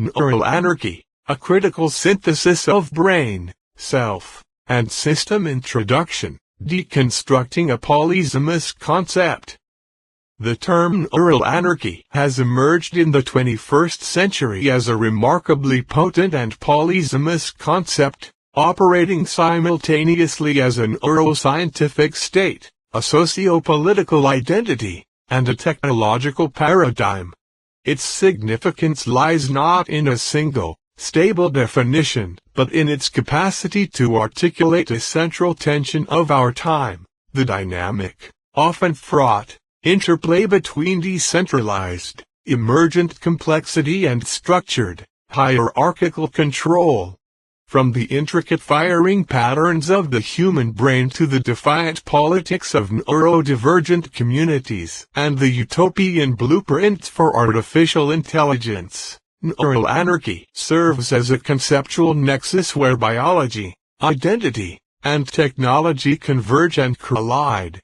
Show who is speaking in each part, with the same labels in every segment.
Speaker 1: Neural Anarchy, a critical synthesis of brain, self, and system introduction, deconstructing a polysemous concept. The term neural anarchy has emerged in the 21st century as a remarkably potent and polysemous concept, operating simultaneously as a neuroscientific state, a socio-political identity, and a technological paradigm. Its significance lies not in a single, stable definition, but in its capacity to articulate a central tension of our time, the dynamic, often fraught, interplay between decentralized, emergent complexity and structured, hierarchical control. From the intricate firing patterns of the human brain to the defiant politics of neurodivergent communities and the utopian blueprints for artificial intelligence, neural anarchy serves as a conceptual nexus where biology, identity, and technology converge and collide.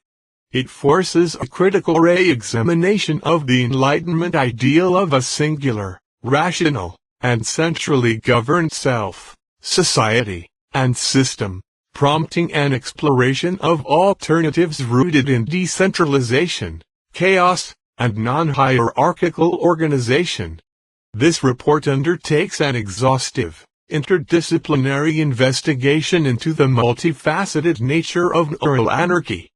Speaker 1: It forces a critical re-examination of the Enlightenment ideal of a singular, rational, and centrally governed self, society, and system, prompting an exploration of alternatives rooted in decentralization, chaos, and non-hierarchical organization. This report undertakes an exhaustive, interdisciplinary investigation into the multifaceted nature of neural anarchy,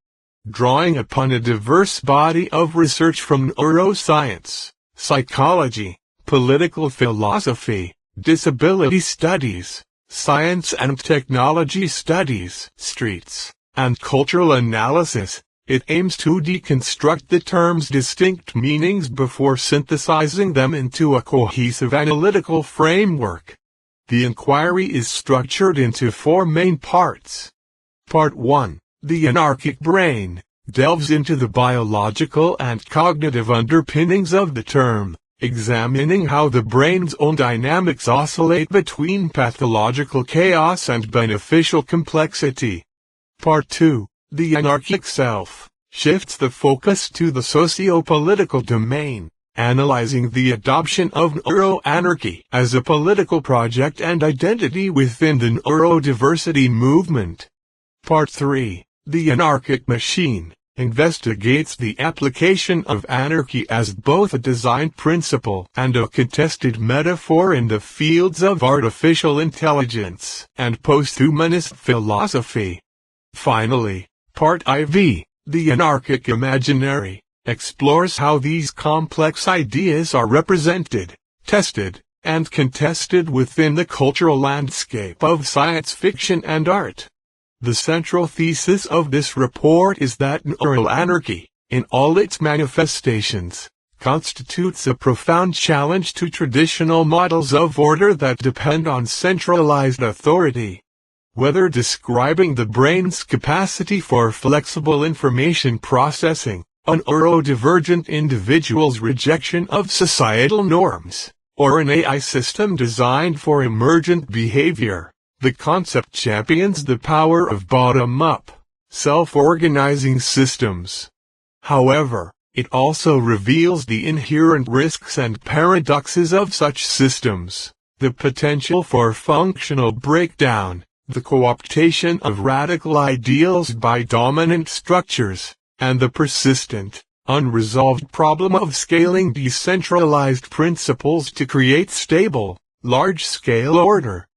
Speaker 1: drawing upon a diverse body of research from neuroscience, psychology, political philosophy, disability studies, science and technology studies, streets, and cultural analysis. It aims to deconstruct the term's distinct meanings before synthesizing them into a cohesive analytical framework. The inquiry is structured into four main parts. Part 1, the anarchic brain, delves into the biological and cognitive underpinnings of the term, examining how the brain's own dynamics oscillate between pathological chaos and beneficial complexity. Part 2, the anarchic self, shifts the focus to the socio-political domain, analyzing the adoption of neuroanarchy as a political project and identity within the neurodiversity movement. Part 3, the anarchic machine, investigates the application of anarchy as both a design principle and a contested metaphor in the fields of artificial intelligence and posthumanist philosophy. Finally, Part IV, the anarchic imaginary, explores how these complex ideas are represented, tested, and contested within the cultural landscape of science fiction and art. The central thesis of this report is that neural anarchy, in all its manifestations, constitutes a profound challenge to traditional models of order that depend on centralized authority. Whether describing the brain's capacity for flexible information processing, a neurodivergent individual's rejection of societal norms, or an AI system designed for emergent behavior, the concept champions the power of bottom-up, self-organizing systems. However, it also reveals the inherent risks and paradoxes of such systems, the potential for functional breakdown, the co-optation of radical ideals by dominant structures, and the persistent, unresolved problem of scaling decentralized principles to create stable, large-scale order.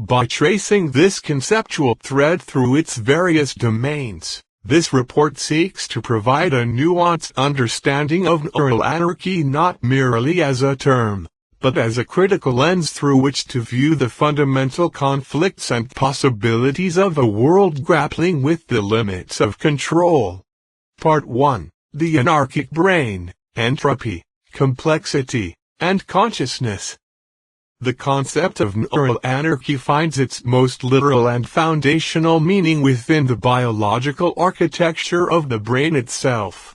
Speaker 1: By tracing this conceptual thread through its various domains, this report seeks to provide a nuanced understanding of neural anarchy not merely as a term, but as a critical lens through which to view the fundamental conflicts and possibilities of a world grappling with the limits of control. Part 1, the anarchic brain, entropy, complexity, and consciousness. The concept of neural anarchy finds its most literal and foundational meaning within the biological architecture of the brain itself.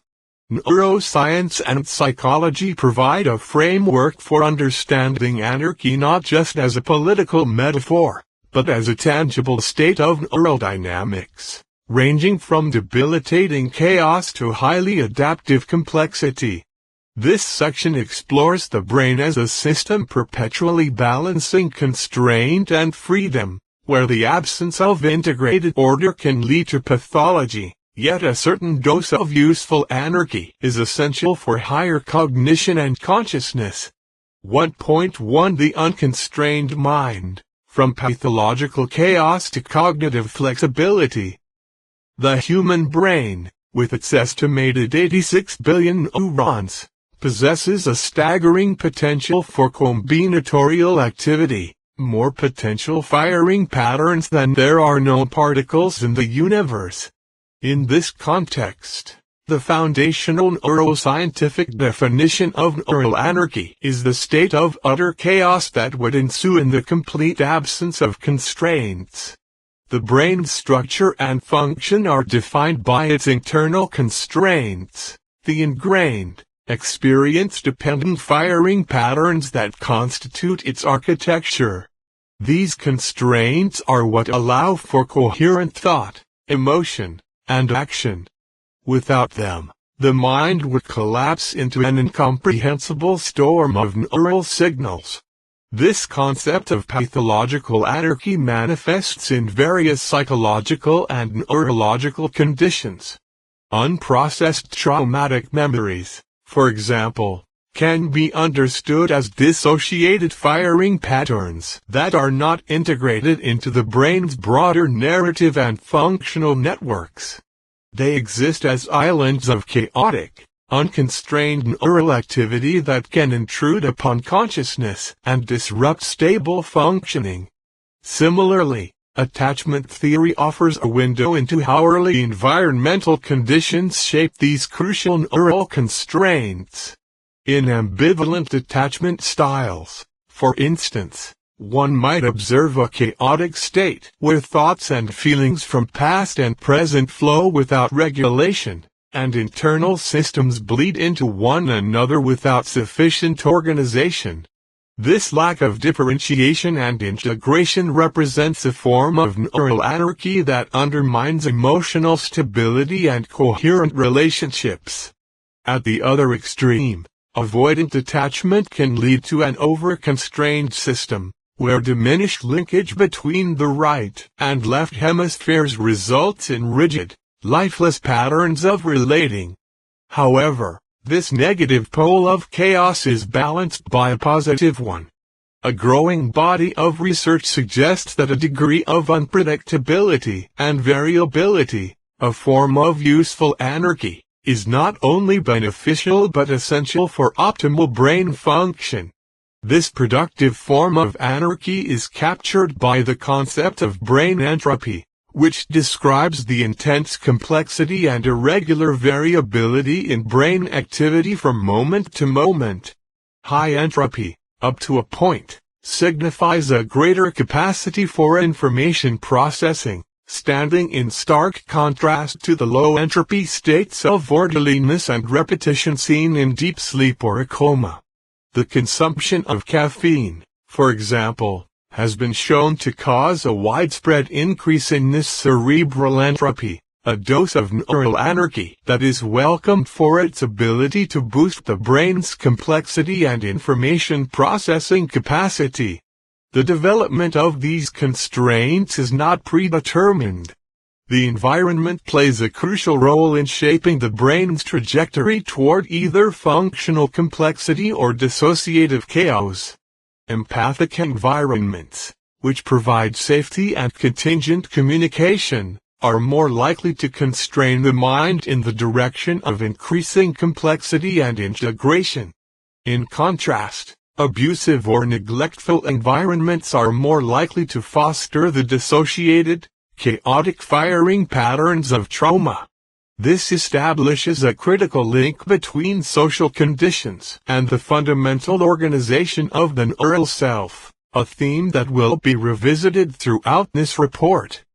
Speaker 1: Neuroscience and psychology provide a framework for understanding anarchy not just as a political metaphor, but as a tangible state of neural dynamics, ranging from debilitating chaos to highly adaptive complexity. This section explores the brain as a system perpetually balancing constraint and freedom, where the absence of integrated order can lead to pathology, yet a certain dose of useful anarchy is essential for higher cognition and consciousness. 1.1 The unconstrained mind, from pathological chaos to cognitive flexibility. The human brain, with its estimated 86 billion neurons, possesses a staggering potential for combinatorial activity, more potential firing patterns than there are known particles in the universe. In this context, the foundational neuroscientific definition of neural anarchy is the state of utter chaos that would ensue in the complete absence of constraints. The brain's structure and function are defined by its internal constraints, the ingrained, experience-dependent firing patterns that constitute its architecture. These constraints are what allow for coherent thought, emotion, and action. Without them, the mind would collapse into an incomprehensible storm of neural signals. This concept of pathological anarchy manifests in various psychological and neurological conditions. Unprocessed traumatic memories, for example, can be understood as dissociated firing patterns that are not integrated into the brain's broader narrative and functional networks. They exist as islands of chaotic, unconstrained neural activity that can intrude upon consciousness and disrupt stable functioning. Similarly, attachment theory offers a window into how early environmental conditions shape these crucial neural constraints. In ambivalent attachment styles, for instance, one might observe a chaotic state where thoughts and feelings from past and present flow without regulation, and internal systems bleed into one another without sufficient organization. This lack of differentiation and integration represents a form of neural anarchy that undermines emotional stability and coherent relationships. At the other extreme, avoidant attachment can lead to an over-constrained system, where diminished linkage between the right and left hemispheres results in rigid, lifeless patterns of relating. However, this negative pole of chaos is balanced by a positive one. A growing body of research suggests that a degree of unpredictability and variability, a form of useful anarchy, is not only beneficial but essential for optimal brain function. This productive form of anarchy is captured by the concept of brain entropy, which describes the intense complexity and irregular variability in brain activity from moment to moment. High entropy, up to a point, signifies a greater capacity for information processing, standing in stark contrast to the low entropy states of orderliness and repetition seen in deep sleep or a coma. The consumption of caffeine, for example, has been shown to cause a widespread increase in this cerebral entropy, a dose of neural anarchy that is welcomed for its ability to boost the brain's complexity and information processing capacity. The development of these constraints is not predetermined. The environment plays a crucial role in shaping the brain's trajectory toward either functional complexity or dissociative chaos. Empathic environments, which provide safety and contingent communication, are more likely to constrain the mind in the direction of increasing complexity and integration. In contrast, abusive or neglectful environments are more likely to foster the dissociated, chaotic firing patterns of trauma. This establishes a critical link between social conditions and the fundamental organization of the neural self, a theme that will be revisited throughout this report.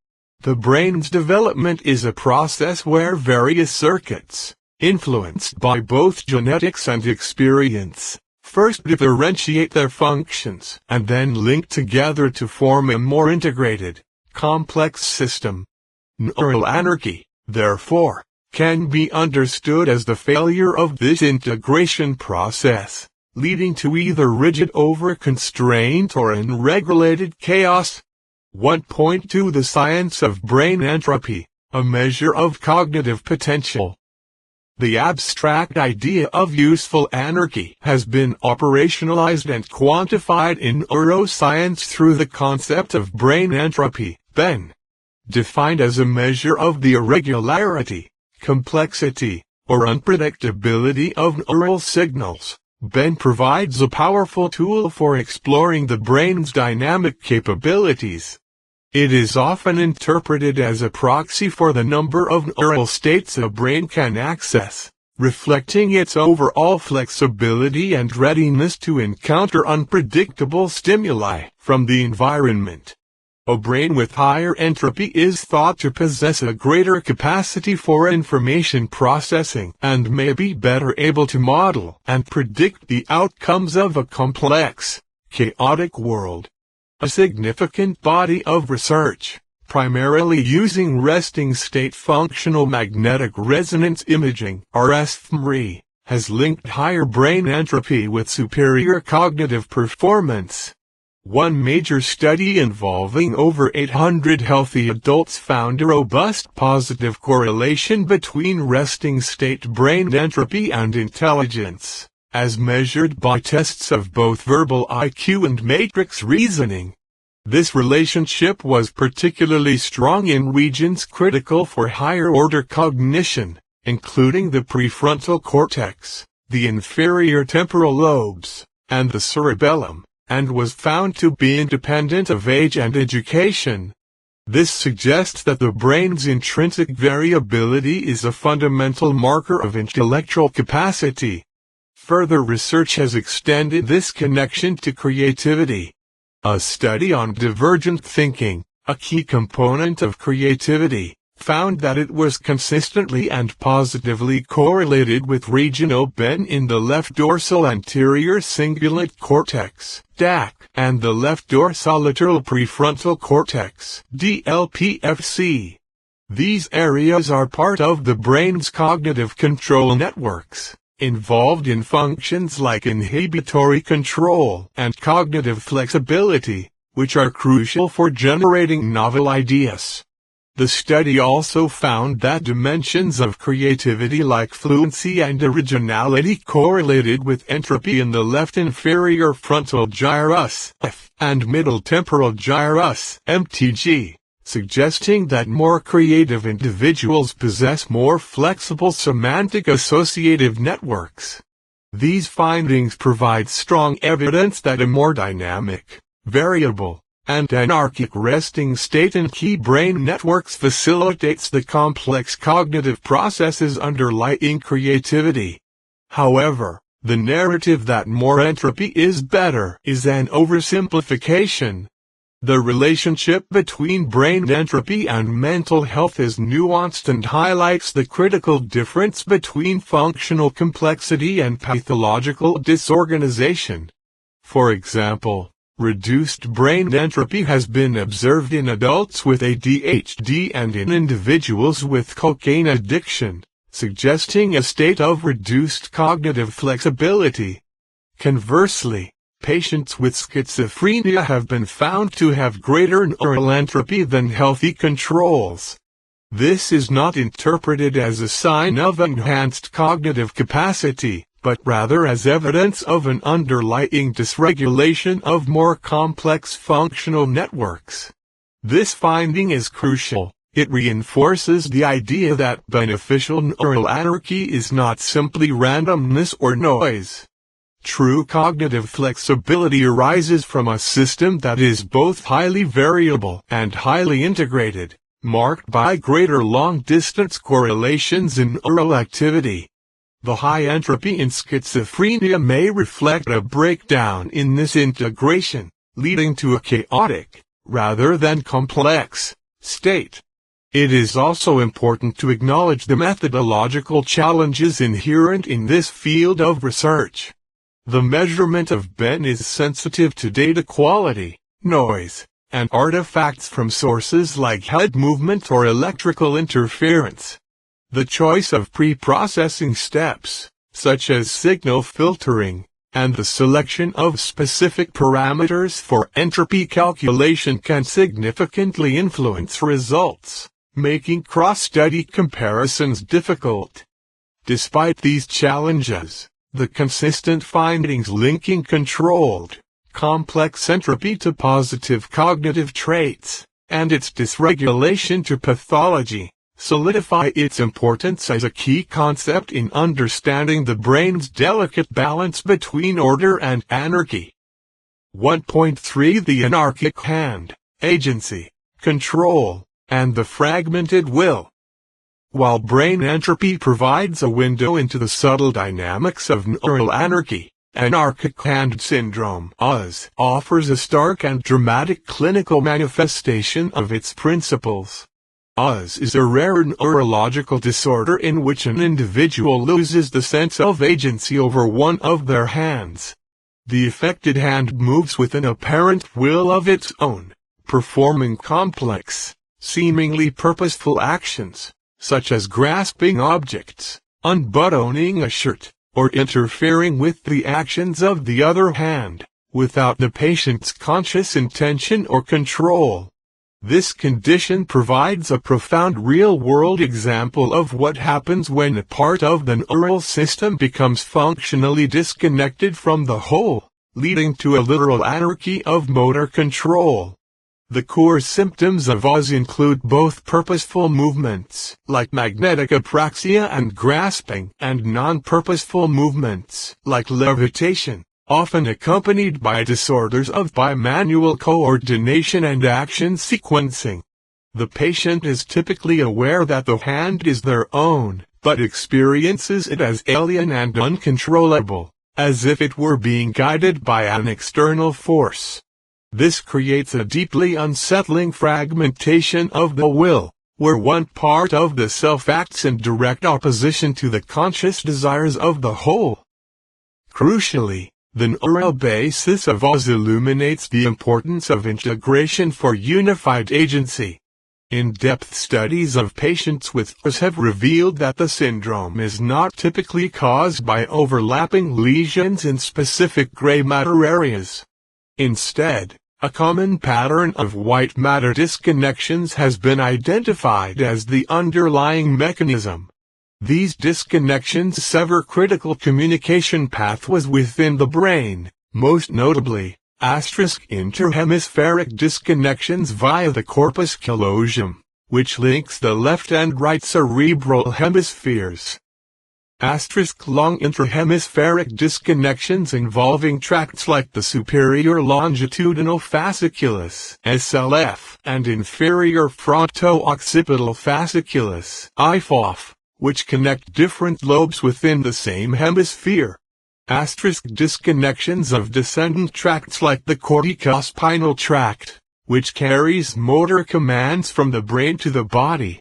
Speaker 1: The brain's development is a process where various circuits, influenced by both genetics and experience, first differentiate their functions and then link together to form a more integrated, complex system. Neural anarchy, therefore, can be understood as the failure of this integration process, leading to either rigid over-constraint or unregulated chaos. 1.2 The science of brain entropy, a measure of cognitive potential. The abstract idea of useful anarchy has been operationalized and quantified in neuroscience through the concept of brain entropy, BEN. Defined as a measure of the irregularity, complexity, or unpredictability of neural signals, BEN provides a powerful tool for exploring the brain's dynamic capabilities. It is often interpreted as a proxy for the number of neural states a brain can access, reflecting its overall flexibility and readiness to encounter unpredictable stimuli from the environment. A brain with higher entropy is thought to possess a greater capacity for information processing and may be better able to model and predict the outcomes of a complex, chaotic world. A significant body of research, primarily using resting state functional magnetic resonance imaging (RSFMRI), has linked higher brain entropy with superior cognitive performance. One major study involving over 800 healthy adults found a robust positive correlation between resting state brain entropy and intelligence, as measured by tests of both verbal IQ and matrix reasoning. This relationship was particularly strong in regions critical for higher-order cognition, including the prefrontal cortex, the inferior temporal lobes, and the cerebellum, and was found to be independent of age and education. This suggests that the brain's intrinsic variability is a fundamental marker of intellectual capacity. Further research has extended this connection to creativity. A study on divergent thinking, a key component of creativity, found that it was consistently and positively correlated with regional BEN in the left dorsal anterior cingulate cortex (DAC) and the left dorsolateral prefrontal cortex (DLPFC). These areas are part of the brain's cognitive control networks, involved in functions like inhibitory control and cognitive flexibility, which are crucial for generating novel ideas. The study also found that dimensions of creativity like fluency and originality correlated with entropy in the left inferior frontal gyrus and middle temporal gyrus (MTG), suggesting that more creative individuals possess more flexible semantic associative networks. These findings provide strong evidence that a more dynamic, variable, and anarchic resting state in key brain networks facilitates the complex cognitive processes underlying creativity. However, the narrative that more entropy is better is an oversimplification. The relationship between brain entropy and mental health is nuanced and highlights the critical difference between functional complexity and pathological disorganization. For example, reduced brain entropy has been observed in adults with ADHD and in individuals with cocaine addiction, suggesting a state of reduced cognitive flexibility. Conversely, patients with schizophrenia have been found to have greater neural entropy than healthy controls. This is not interpreted as a sign of enhanced cognitive capacity, but rather as evidence of an underlying dysregulation of more complex functional networks. This finding is crucial. It reinforces the idea that beneficial neural anarchy is not simply randomness or noise. True cognitive flexibility arises from a system that is both highly variable and highly integrated, marked by greater long-distance correlations in neural activity. The high entropy in schizophrenia may reflect a breakdown in this integration, leading to a chaotic, rather than complex, state. It is also important to acknowledge the methodological challenges inherent in this field of research. The measurement of BEN is sensitive to data quality, noise, and artifacts from sources like head movement or electrical interference. The choice of pre-processing steps, such as signal filtering, and the selection of specific parameters for entropy calculation can significantly influence results, making cross-study comparisons difficult. Despite these challenges, the consistent findings linking controlled, complex entropy to positive cognitive traits, and its dysregulation to pathology, solidify its importance as a key concept in understanding the brain's delicate balance between order and anarchy. 1.3 The anarchic hand, agency, control, and the fragmented will. While brain entropy provides a window into the subtle dynamics of neural anarchy, anarchic hand syndrome (AS) offers a stark and dramatic clinical manifestation of its principles. AS is a rare neurological disorder in which an individual loses the sense of agency over one of their hands. The affected hand moves with an apparent will of its own, performing complex, seemingly purposeful actions, such as grasping objects, unbuttoning a shirt, or interfering with the actions of the other hand, without the patient's conscious intention or control. This condition provides a profound real-world example of what happens when a part of the neural system becomes functionally disconnected from the whole, leading to a literal anarchy of motor control. The core symptoms of AS include both purposeful movements, like magnetic apraxia and grasping, and non-purposeful movements, like levitation, often accompanied by disorders of bimanual coordination and action sequencing. The patient is typically aware that the hand is their own, but experiences it as alien and uncontrollable, as if it were being guided by an external force. This creates a deeply unsettling fragmentation of the will, where one part of the self acts in direct opposition to the conscious desires of the whole. Crucially, the neural basis of AS illuminates the importance of integration for unified agency. In-depth studies of patients with AS have revealed that the syndrome is not typically caused by overlapping lesions in specific gray matter areas. Instead, a common pattern of white matter disconnections has been identified as the underlying mechanism. These disconnections sever critical communication pathways within the brain, most notably, interhemispheric disconnections via the corpus callosum, which links the left and right cerebral hemispheres. Long interhemispheric disconnections involving tracts like the superior longitudinal fasciculus (SLF) and inferior fronto-occipital fasciculus (IFOF), which connect different lobes within the same hemisphere. Disconnections of descendant tracts like the corticospinal tract, which carries motor commands from the brain to the body.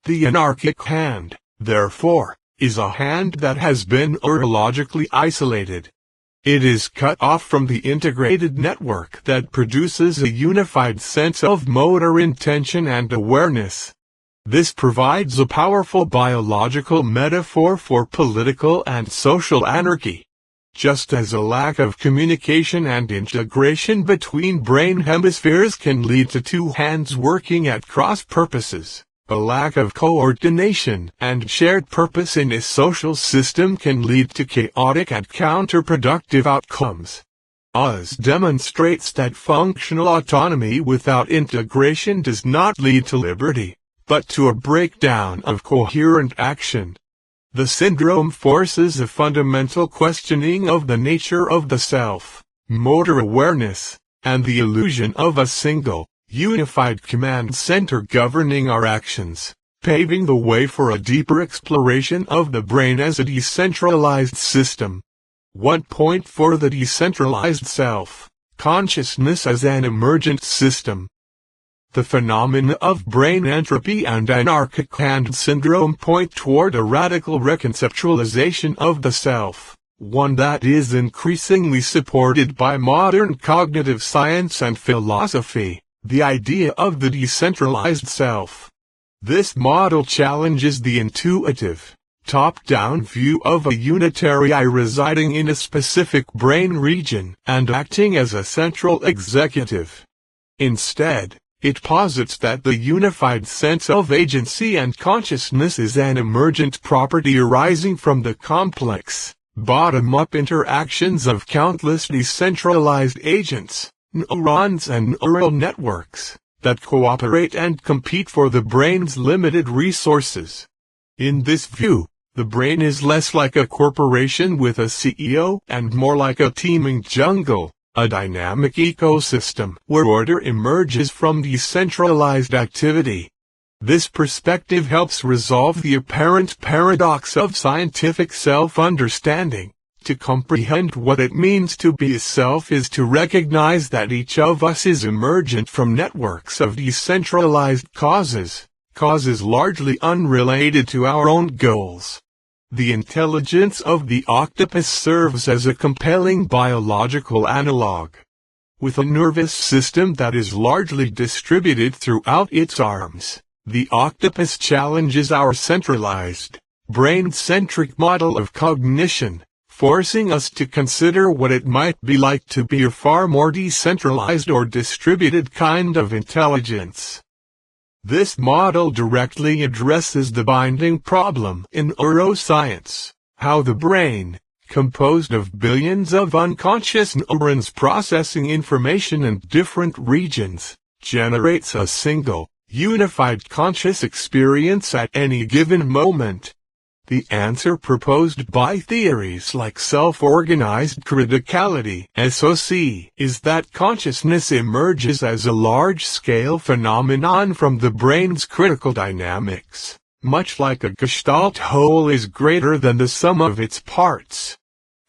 Speaker 1: The anarchic hand, therefore, is a hand that has been neurologically isolated. It is cut off from the integrated network that produces a unified sense of motor intention and awareness. This provides a powerful biological metaphor for political and social anarchy. Just as a lack of communication and integration between brain hemispheres can lead to two hands working at cross purposes, a lack of coordination and shared purpose in a social system can lead to chaotic and counterproductive outcomes. AS demonstrates that functional autonomy without integration does not lead to liberty, but to a breakdown of coherent action. The syndrome forces a fundamental questioning of the nature of the self, motor awareness, and the illusion of a single, unified command center governing our actions, paving the way for a deeper exploration of the brain as a decentralized system. 1.4 The decentralized self, consciousness as an emergent system. The phenomena of brain entropy and anarchic hand syndrome point toward a radical reconceptualization of the self, one that is increasingly supported by modern cognitive science and philosophy. The idea of the decentralized self, This model challenges the intuitive, top-down view of a unitary I residing in a specific brain region and acting as a central executive. Instead, it posits that the unified sense of agency and consciousness is an emergent property arising from the complex, bottom-up interactions of countless decentralized agents, neurons and neural networks, that cooperate and compete for the brain's limited resources. In this view, the brain is less like a corporation with a CEO and more like a teeming jungle, a dynamic ecosystem where order emerges from decentralized activity. This perspective helps resolve the apparent paradox of scientific self-understanding. To comprehend what it means to be a self is to recognize that each of us is emergent from networks of decentralized causes largely unrelated to our own goals. The intelligence of the octopus serves as a compelling biological analog. With a nervous system that is largely distributed throughout its arms, the octopus challenges our centralized, brain-centric model of cognition, forcing us to consider what it might be like to be a far more decentralized or distributed kind of intelligence. This model directly addresses the binding problem in neuroscience, how the brain, composed of billions of unconscious neurons processing information in different regions, generates a single, unified conscious experience at any given moment. The answer proposed by theories like self-organized criticality (SOC) is that consciousness emerges as a large-scale phenomenon from the brain's critical dynamics, much like a Gestalt whole is greater than the sum of its parts.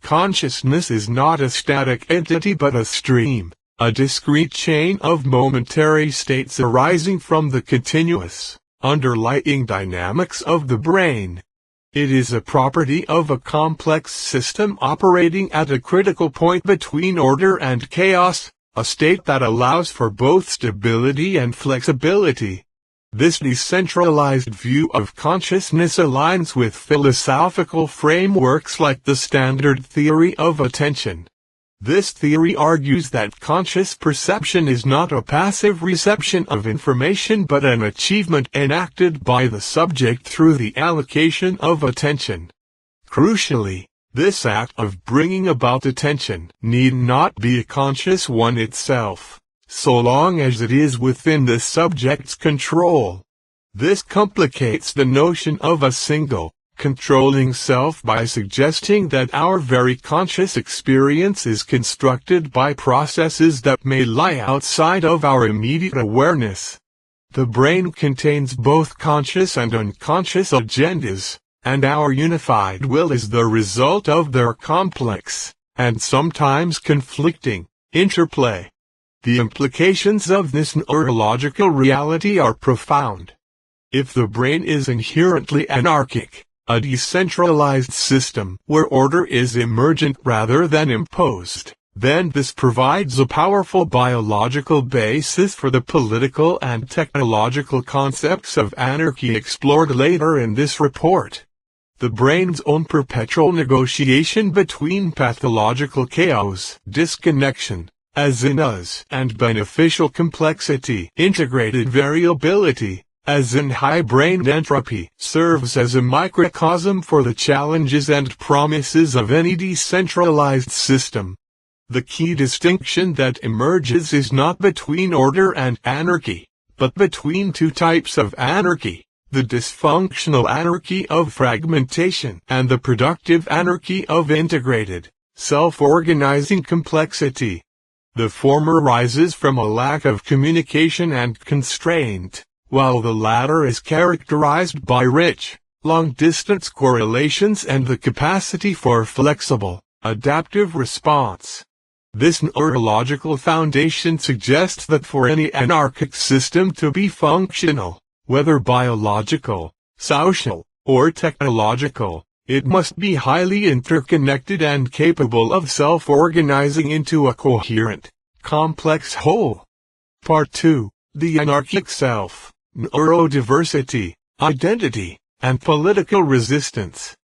Speaker 1: Consciousness is not a static entity but a stream, a discrete chain of momentary states arising from the continuous, underlying dynamics of the brain. It is a property of a complex system operating at a critical point between order and chaos, a state that allows for both stability and flexibility. This decentralized view of consciousness aligns with philosophical frameworks like the standard theory of attention. This theory argues that conscious perception is not a passive reception of information but an achievement enacted by the subject through the allocation of attention. Crucially, this act of bringing about attention need not be a conscious one itself, so long as it is within the subject's control. This complicates the notion of a single, controlling self by suggesting that our very conscious experience is constructed by processes that may lie outside of our immediate awareness. The brain contains both conscious and unconscious agendas, and our unified will is the result of their complex, and sometimes conflicting, interplay. The implications of this neurological reality are profound. If the brain is inherently anarchic, a decentralized system where order is emergent rather than imposed, then this provides a powerful biological basis for the political and technological concepts of anarchy explored later in this report. The brain's own perpetual negotiation between pathological chaos, disconnection, as in us, and beneficial complexity, integrated variability, as in high-brained entropy, serves as a microcosm for the challenges and promises of any decentralized system. The key distinction that emerges is not between order and anarchy, but between two types of anarchy, the dysfunctional anarchy of fragmentation and the productive anarchy of integrated, self-organizing complexity. The former rises from a lack of communication and constraint, while the latter is characterized by rich, long-distance correlations and the capacity for flexible, adaptive response. This neurological foundation suggests that for any anarchic system to be functional, whether biological, social, or technological, it must be highly interconnected and capable of self-organizing into a coherent, complex whole. Part 2. The Anarchic Self. neurodiversity, identity, and political resistance.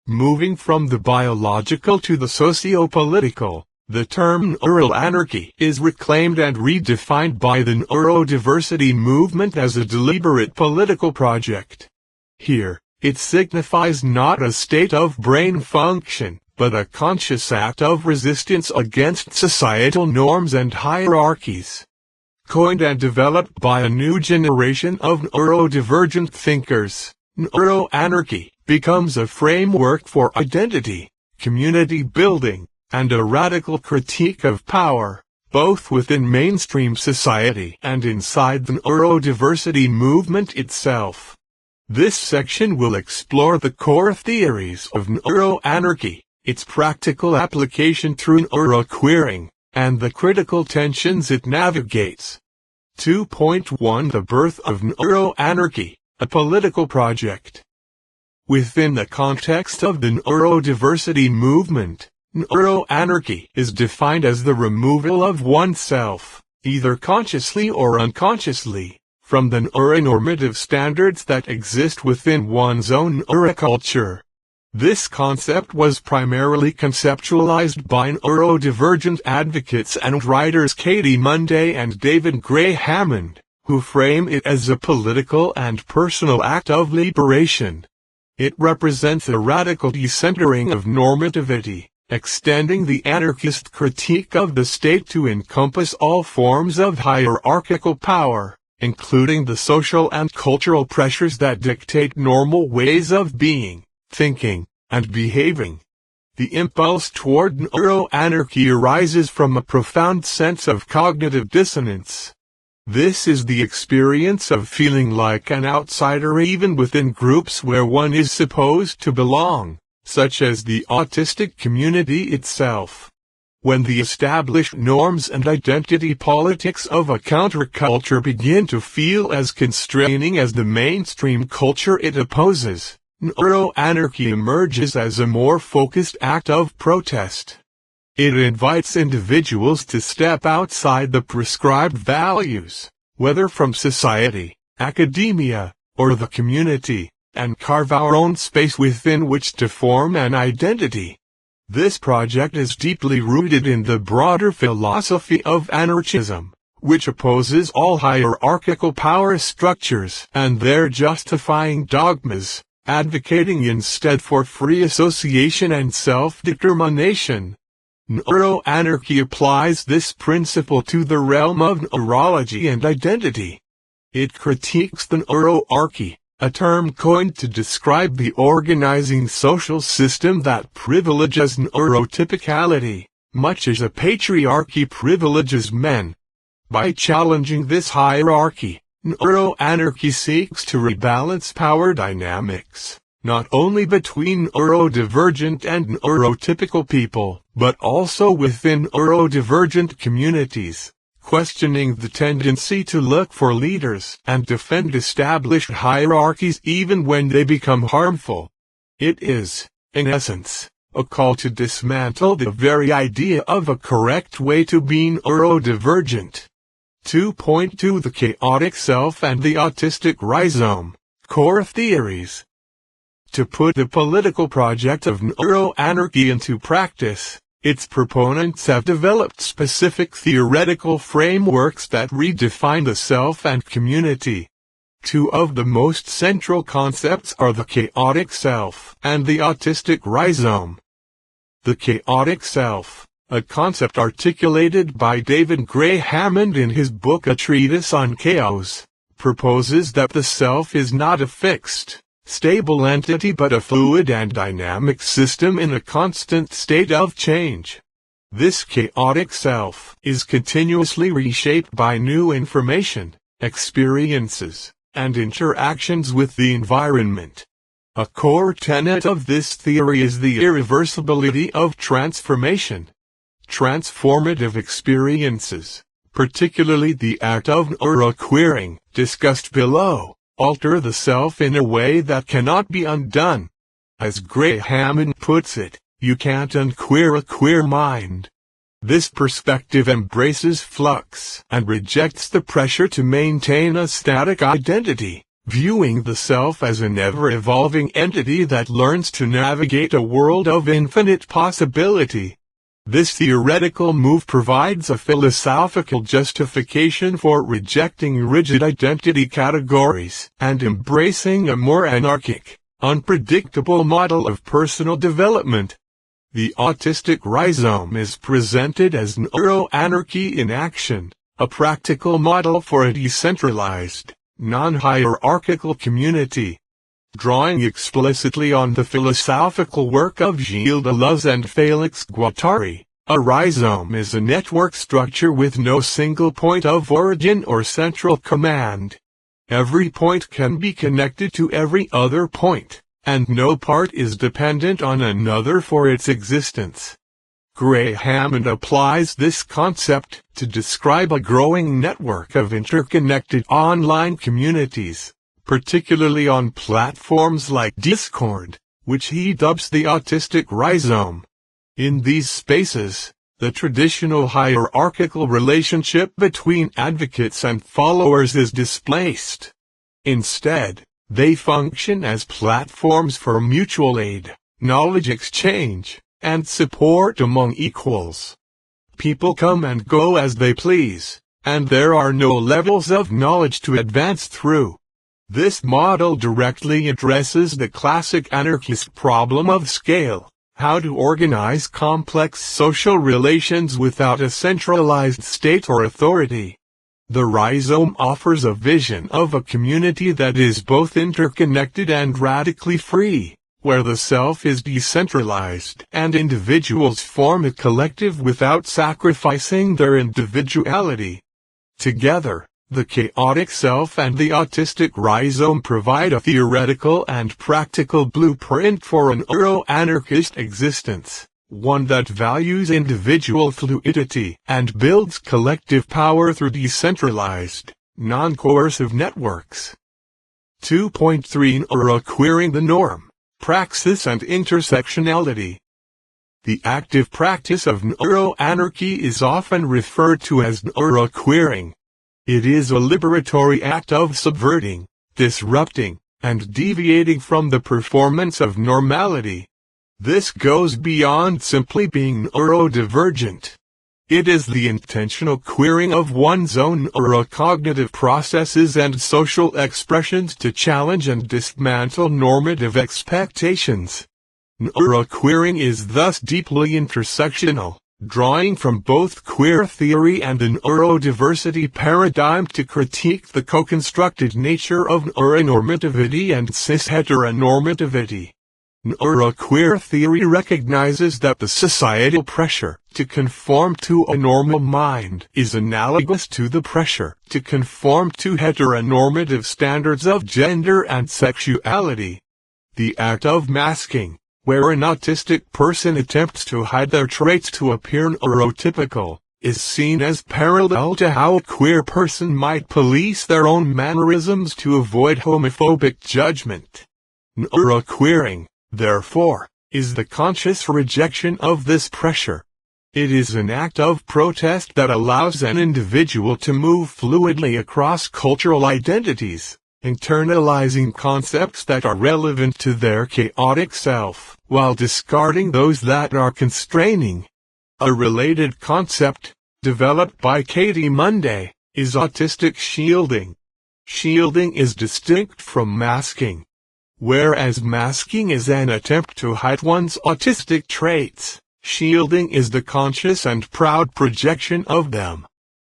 Speaker 1: Moving from the biological to the socio-political, the term neural anarchy is reclaimed and redefined by the neurodiversity movement as a deliberate political project. Here, it signifies not a state of brain function, but a conscious act of resistance against societal norms and hierarchies. Coined and developed by a new generation of neurodivergent thinkers, neuroanarchy becomes a framework for identity, community building, and a radical critique of power, both within mainstream society and inside the neurodiversity movement itself. This section will explore the core theories of neuroanarchy, its practical application through neuroqueering, and the critical tensions it navigates. 2.1 The birth of neuroanarchy, a political project. Within the context of the neurodiversity movement, neuroanarchy is defined as the removal of oneself, either consciously or unconsciously, from the neuronormative standards that exist within one's own neuroculture. This concept was primarily conceptualized by neurodivergent advocates and writers Katie Monday and David Gray Hammond, who frame it as a political and personal act of liberation. It represents a radical decentering of normativity, extending the anarchist critique of the state to encompass all forms of hierarchical power, including the social and cultural pressures that dictate normal ways of being, thinking, and behaving. The impulse toward neuroanarchy arises from a profound sense of cognitive dissonance. This is the experience of feeling like an outsider even within groups where one is supposed to belong, such as the autistic community itself. When the established norms and identity politics of a counterculture begin to feel as constraining as the mainstream culture it opposes, neuroanarchy emerges as a more focused act of protest. It invites individuals to step outside the prescribed values, whether from society, academia, or the community, and carve our own space within which to form an identity. This project is deeply rooted in the broader philosophy of anarchism, which opposes all hierarchical power structures and their justifying dogmas, advocating instead for free association and self-determination. Neuroanarchy applies this principle to the realm of neurology and identity. It critiques the neuroarchy, a term coined to describe the organizing social system that privileges neurotypicality, much as a patriarchy privileges men. By challenging this hierarchy, neuroanarchy seeks to rebalance power dynamics, not only between neurodivergent and neurotypical people, but also within neurodivergent communities, questioning the tendency to look for leaders and defend established hierarchies even when they become harmful. It is, in essence, a call to dismantle the very idea of a correct way to be neurodivergent. 2.2 The chaotic self and the autistic rhizome, core theories. To put the political project of neuroanarchy into practice, its proponents have developed specific theoretical frameworks that redefine the self and community. Two of the most central concepts are the chaotic self and the autistic rhizome. The chaotic self, a concept articulated by David Gray Hammond in his book A Treatise on Chaos, proposes that the self is not a fixed, stable entity but a fluid and dynamic system in a constant state of change. This chaotic self is continuously reshaped by new information, experiences, and interactions with the environment. A core tenet of this theory is the irreversibility of transformation. Transformative experiences, particularly the act of neuroqueering, discussed below, alter the self in a way that cannot be undone. As Gray Hammond puts it, you can't unqueer a queer mind. This perspective embraces flux and rejects the pressure to maintain a static identity, viewing the self as an ever-evolving entity that learns to navigate a world of infinite possibility. This theoretical move provides a philosophical justification for rejecting rigid identity categories and embracing a more anarchic, unpredictable model of personal development. The autistic rhizome is presented as neuroanarchy in action, a practical model for a decentralized, non-hierarchical community. Drawing explicitly on the philosophical work of Gilles Deleuze and Felix Guattari, a rhizome is a network structure with no single point of origin or central command. Every point can be connected to every other point, and no part is dependent on another for its existence. Gray-Hammond applies this concept to describe a growing network of interconnected online communities, particularly on platforms like Discord, which he dubs the autistic rhizome. In these spaces, the traditional hierarchical relationship between advocates and followers is displaced. Instead, they function as platforms for mutual aid, knowledge exchange, and support among equals. People come and go as they please, and there are no levels of knowledge to advance through. This model directly addresses the classic anarchist problem of scale, how to organize complex social relations without a centralized state or authority. The rhizome offers a vision of a community that is both interconnected and radically free, where the self is decentralized and individuals form a collective without sacrificing their individuality. Together, the chaotic self and the autistic rhizome provide a theoretical and practical blueprint for an neuroanarchist existence, one that values individual fluidity and builds collective power through decentralized, non-coercive networks. 2.3 Neuroqueering the norm, praxis and intersectionality. The active practice of neuroanarchy is often referred to as neuroqueering. It is a liberatory act of subverting, disrupting, and deviating from the performance of normality. This goes beyond simply being neurodivergent. It is the intentional queering of one's own neurocognitive processes and social expressions to challenge and dismantle normative expectations. Neuroqueering is thus deeply intersectional, drawing from both queer theory and the neurodiversity paradigm to critique the co-constructed nature of neuronormativity and cis-heteronormativity. Neuroqueer theory recognizes that the societal pressure to conform to a normal mind is analogous to the pressure to conform to heteronormative standards of gender and sexuality. The act of masking, where an autistic person attempts to hide their traits to appear neurotypical, is seen as parallel to how a queer person might police their own mannerisms to avoid homophobic judgment. Neuroqueering, therefore, is the conscious rejection of this pressure. It is an act of protest that allows an individual to move fluidly across cultural identities, internalizing concepts that are relevant to their chaotic self, while discarding those that are constraining. A related concept, developed by Katie Monday, is autistic shielding. Shielding is distinct from masking. Whereas masking is an attempt to hide one's autistic traits, shielding is the conscious and proud projection of them.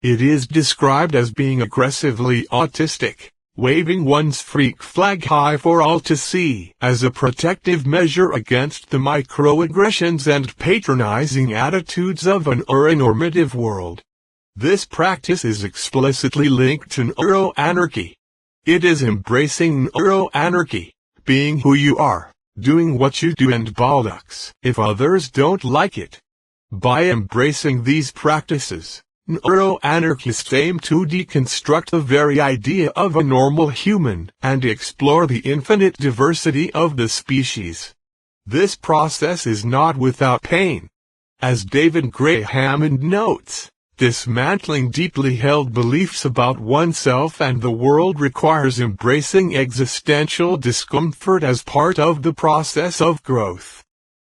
Speaker 1: It is described as being aggressively autistic, waving one's freak flag high for all to see as a protective measure against the microaggressions and patronizing attitudes of an neuronormative world. This practice is explicitly linked to neuroanarchy. It is embracing neuroanarchy, being who you are, doing what you do and bollocks if others don't like it. By embracing these practices, neuroanarchists aim to deconstruct the very idea of a normal human and explore the infinite diversity of the species. This process is not without pain. As David Gray Hammond notes, dismantling deeply held beliefs about oneself and the world requires embracing existential discomfort as part of the process of growth.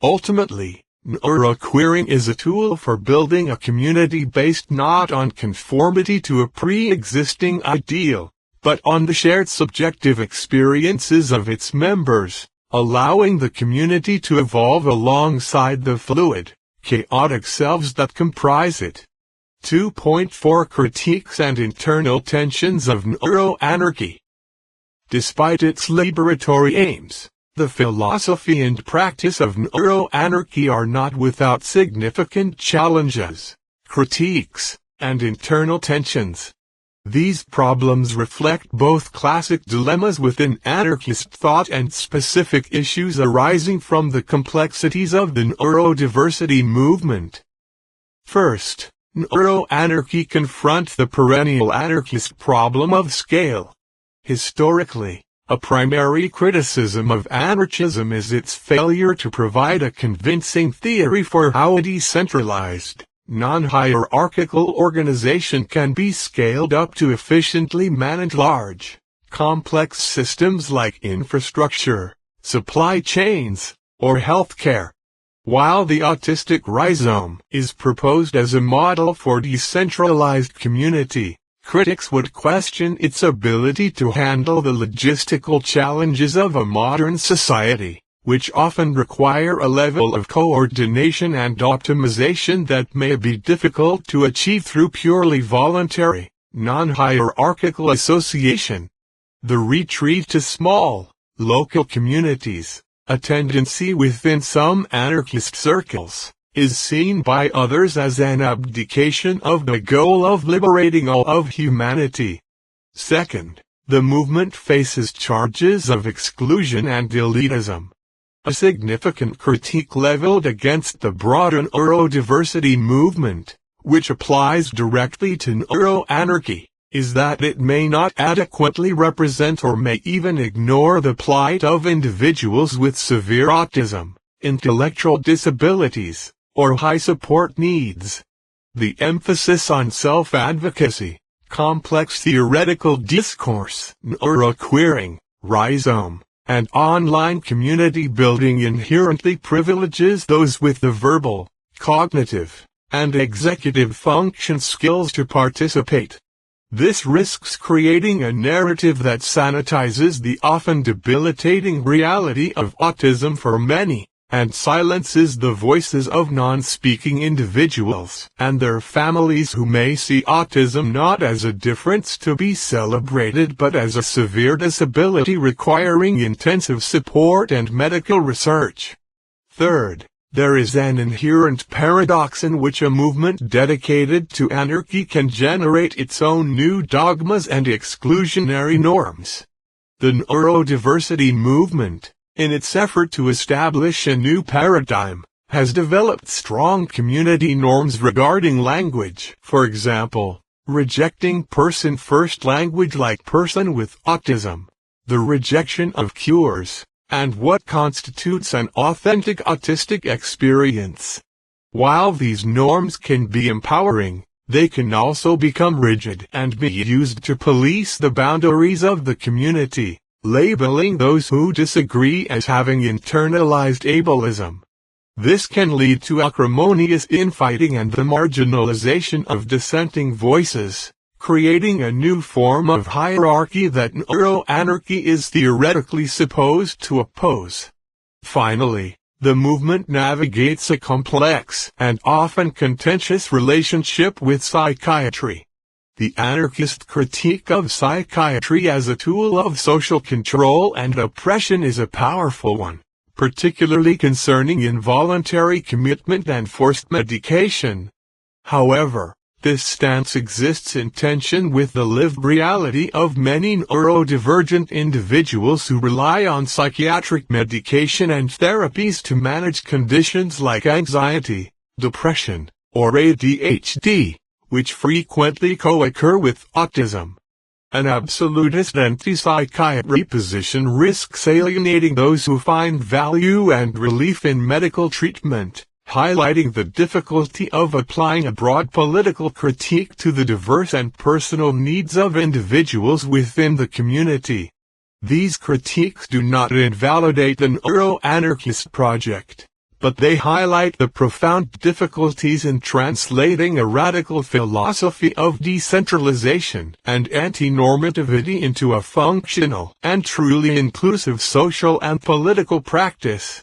Speaker 1: Ultimately, neuroqueering is a tool for building a community based not on conformity to a pre-existing ideal, but on the shared subjective experiences of its members, allowing the community to evolve alongside the fluid, chaotic selves that comprise it. 2.4 Critiques and Internal Tensions of Neuroanarchy. Despite its liberatory aims, the philosophy and practice of neuroanarchy are not without significant challenges, critiques, and internal tensions. These problems reflect both classic dilemmas within anarchist thought and specific issues arising from the complexities of the neurodiversity movement. First, neuroanarchy confronts the perennial anarchist problem of scale. Historically, a primary criticism of anarchism is its failure to provide a convincing theory for how a decentralized, non-hierarchical organization can be scaled up to efficiently manage large, complex systems like infrastructure, supply chains, or healthcare. While the autistic rhizome is proposed as a model for decentralized community, critics would question its ability to handle the logistical challenges of a modern society, which often require a level of coordination and optimization that may be difficult to achieve through purely voluntary, non-hierarchical association. The retreat to small, local communities, a tendency within some anarchist circles, is seen by others as an abdication of the goal of liberating all of humanity. Second, the movement faces charges of exclusion and elitism. A significant critique leveled against the broader neurodiversity movement, which applies directly to neuroanarchy, is that it may not adequately represent or may even ignore the plight of individuals with severe autism, intellectual disabilities, or high support needs. The emphasis on self-advocacy, complex theoretical discourse, neuroqueering, rhizome, and online community building inherently privileges those with the verbal, cognitive, and executive function skills to participate. This risks creating a narrative that sanitizes the often debilitating reality of autism for many, and silences the voices of non-speaking individuals and their families who may see autism not as a difference to be celebrated but as a severe disability requiring intensive support and medical research. Third, there is an inherent paradox in which a movement dedicated to anarchy can generate its own new dogmas and exclusionary norms. The neurodiversity movement, in its effort to establish a new paradigm, has developed strong community norms regarding language. For example, rejecting person-first language like person with autism, the rejection of cures, and what constitutes an authentic autistic experience. While these norms can be empowering, they can also become rigid and be used to police the boundaries of the community, labeling those who disagree as having internalized ableism. This can lead to acrimonious infighting and the marginalization of dissenting voices, creating a new form of hierarchy that neuroanarchy is theoretically supposed to oppose. Finally, the movement navigates a complex and often contentious relationship with psychiatry. The anarchist critique of psychiatry as a tool of social control and oppression is a powerful one, particularly concerning involuntary commitment and forced medication. However, this stance exists in tension with the lived reality of many neurodivergent individuals who rely on psychiatric medication and therapies to manage conditions like anxiety, depression, or ADHD, which frequently co-occur with autism. An absolutist anti-psychiatry position risks alienating those who find value and relief in medical treatment, highlighting the difficulty of applying a broad political critique to the diverse and personal needs of individuals within the community. These critiques do not invalidate the neuro-anarchist project, but they highlight the profound difficulties in translating a radical philosophy of decentralization and anti-normativity into a functional and truly inclusive social and political practice.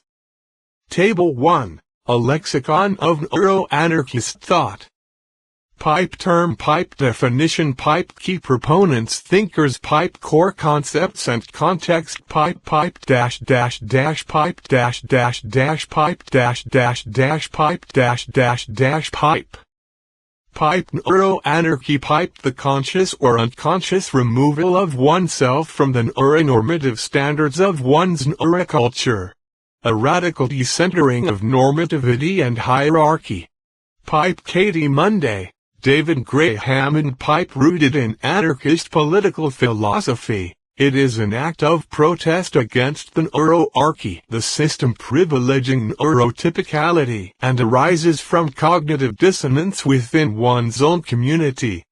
Speaker 1: Table 1. A lexicon of neuro-anarchist thought. Pipe term, pipe definition, pipe key proponents, thinkers, pipe core concepts and context, pipe dash dash dash pipe dash dash dash pipe dash dash dash pipe dash dash dash pipe. Pipe neuro-anarchy, pipe the conscious or unconscious removal of oneself from the neuronormative standards of one's neuroculture. A radical decentering of normativity and hierarchy. Pipe Katie Monday, David Gray Hammond. Pipe rooted in anarchist political philosophy, it is an act of protest against the neuroarchy, the system privileging neurotypicality, and arises from cognitive dissonance within one's own community.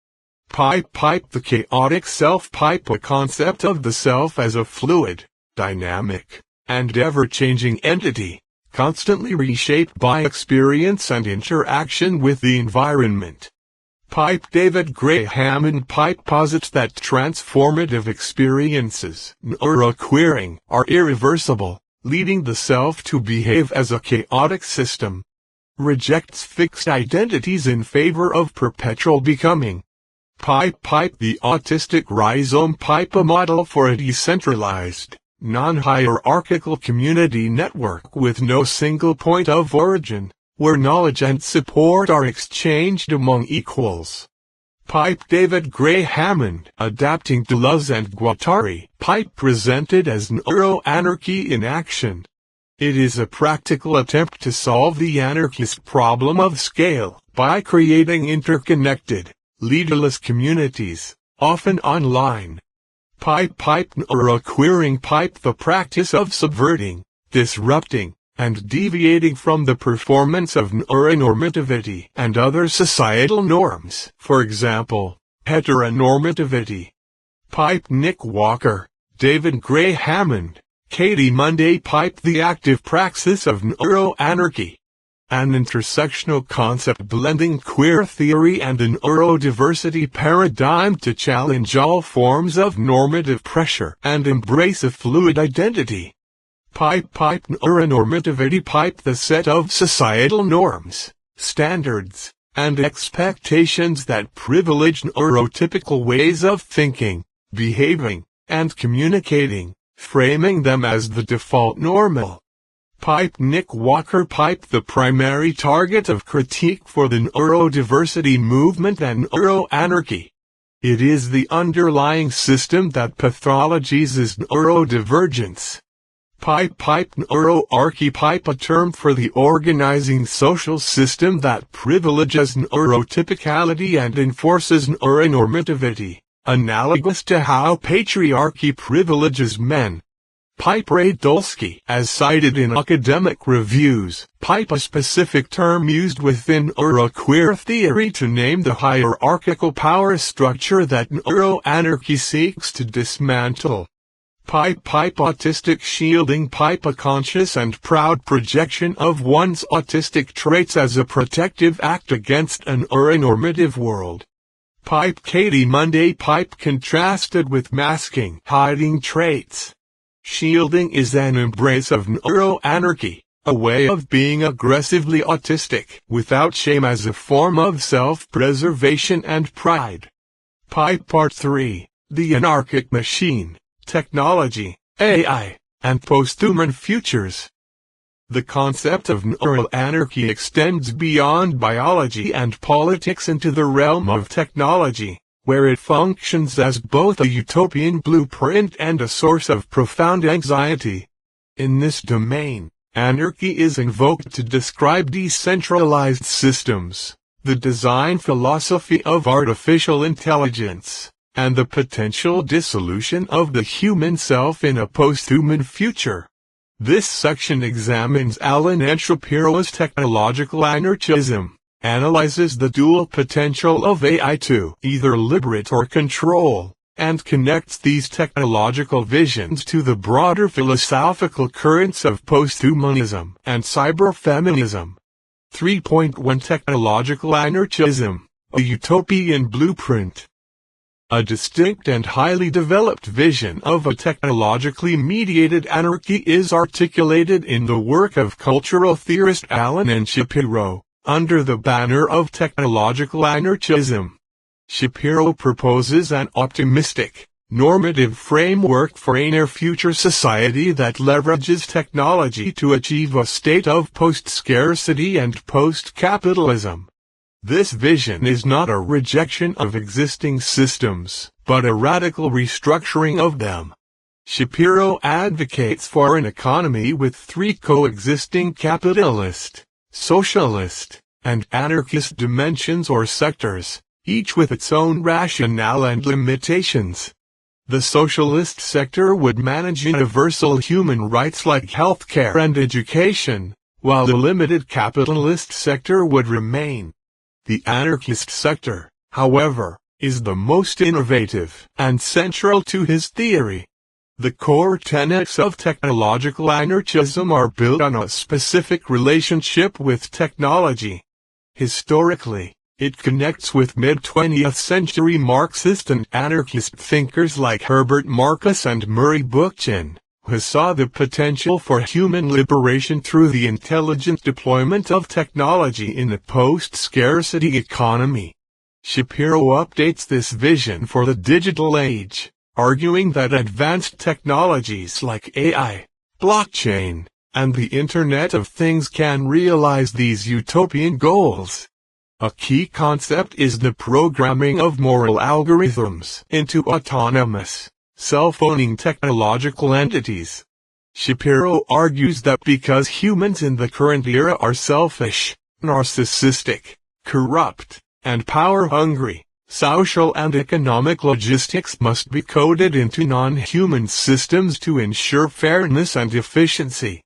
Speaker 1: Pipe the chaotic self. Pipe a concept of the self as a fluid, dynamic, and ever-changing entity, constantly reshaped by experience and interaction with the environment. Pipe David Gray Hammond. Pipe posits that transformative experiences, neuroqueering, are irreversible, leading the self to behave as a chaotic system. Rejects fixed identities in favor of perpetual becoming. Pipe the autistic rhizome. Pipe a model for a decentralized, non-hierarchical community network with no single point of origin, where knowledge and support are exchanged among equals. Pipe David Gray Hammond. Adapting Deleuze and Guattari. Pipe presented as neuro-anarchy in action. It is a practical attempt to solve the anarchist problem of scale by creating interconnected, leaderless communities, often online. Pipe neuroqueering. Pipe the practice of subverting, disrupting, and deviating from the performance of neuronormativity and other societal norms, for example, heteronormativity. Pipe Nick Walker, David Gray Hammond, Katie Monday. Pipe the active praxis of neuroanarchy. An intersectional concept blending queer theory and the neurodiversity paradigm to challenge all forms of normative pressure and embrace a fluid identity. Pipe neuronormativity. Pipe the set of societal norms, standards, and expectations that privilege neurotypical ways of thinking, behaving, and communicating, framing them as the default normal. Pipe Nick Walker. Pipe the primary target of critique for the neurodiversity movement and neuroanarchy. It is the underlying system that pathologizes neurodivergence. Pipe neuroarchy. Pipe a term for the organizing social system that privileges neurotypicality and enforces neuronormativity, analogous to how patriarchy privileges men. Pipe Ray Dulski. As cited in academic reviews, pipe a specific term used within neuroqueer theory to name the hierarchical power structure that neuroanarchy seeks to dismantle. Pipe autistic shielding. Pipe a conscious and proud projection of one's autistic traits as a protective act against an neuronormative world. Pipe Katie Monday. Pipe contrasted with masking, hiding traits. Shielding is an embrace of neuroanarchy, a way of being aggressively autistic without shame as a form of self-preservation and pride. Pipe Part 3. The Anarchic Machine, Technology, AI, and Posthuman Futures. The concept of neuroanarchy extends beyond biology and politics into the realm of technology, where it functions as both a utopian blueprint and a source of profound anxiety. In this domain, anarchy is invoked to describe decentralized systems, the design philosophy of artificial intelligence, and the potential dissolution of the human self in a posthuman future. This section examines Alan and Shapiro's technological anarchism, analyzes the dual potential of AI to either liberate or control, and connects these technological visions to the broader philosophical currents of posthumanism and cyberfeminism. 3.1 Technological Anarchism, a Utopian Blueprint. A distinct and highly developed vision of a technologically mediated anarchy is articulated in the work of cultural theorist Alan and Shapiro, under the banner of technological anarchism. Shapiro proposes an optimistic, normative framework for a near-future society that leverages technology to achieve a state of post-scarcity and post-capitalism. This vision is not a rejection of existing systems, but a radical restructuring of them. Shapiro advocates for an economy with three coexisting capitalist, socialist, and anarchist dimensions or sectors, each with its own rationale and limitations. The socialist sector would manage universal human rights like healthcare and education, while the limited capitalist sector would remain. The anarchist sector, however, is the most innovative and central to his theory. The core tenets of technological anarchism are built on a specific relationship with technology. Historically, it connects with mid-20th century Marxist and anarchist thinkers like Herbert Marcuse and Murray Bookchin, who saw the potential for human liberation through the intelligent deployment of technology in a post-scarcity economy. Shapiro updates this vision for the digital age, arguing that advanced technologies like AI, blockchain, and the Internet of Things can realize these utopian goals. A key concept is the programming of moral algorithms into autonomous, self-owning technological entities. Shapiro argues that because humans in the current era are selfish, narcissistic, corrupt, and power-hungry, social and economic logistics must be coded into non-human systems to ensure fairness and efficiency.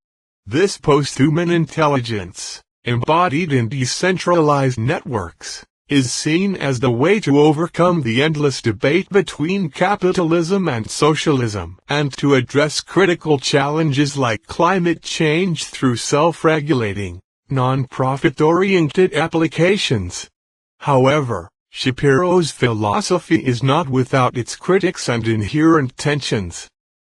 Speaker 1: This posthuman intelligence, embodied in decentralized networks, is seen as the way to overcome the endless debate between capitalism and socialism, and to address critical challenges like climate change through self-regulating, non-profit-oriented applications. However, Shapiro's philosophy is not without its critics and inherent tensions.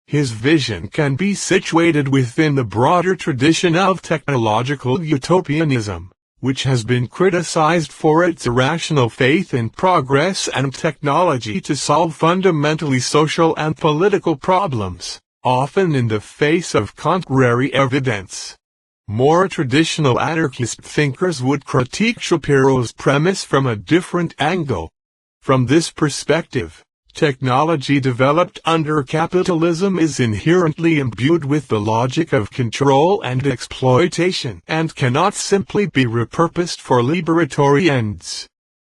Speaker 1: His vision can be situated within the broader tradition of technological utopianism, which has been criticized for its irrational faith in progress and technology to solve fundamentally social and political problems, often in the face of contrary evidence. More traditional anarchist thinkers would critique Shapiro's premise from a different angle. From this perspective, technology developed under capitalism is inherently imbued with the logic of control and exploitation and cannot simply be repurposed for liberatory ends.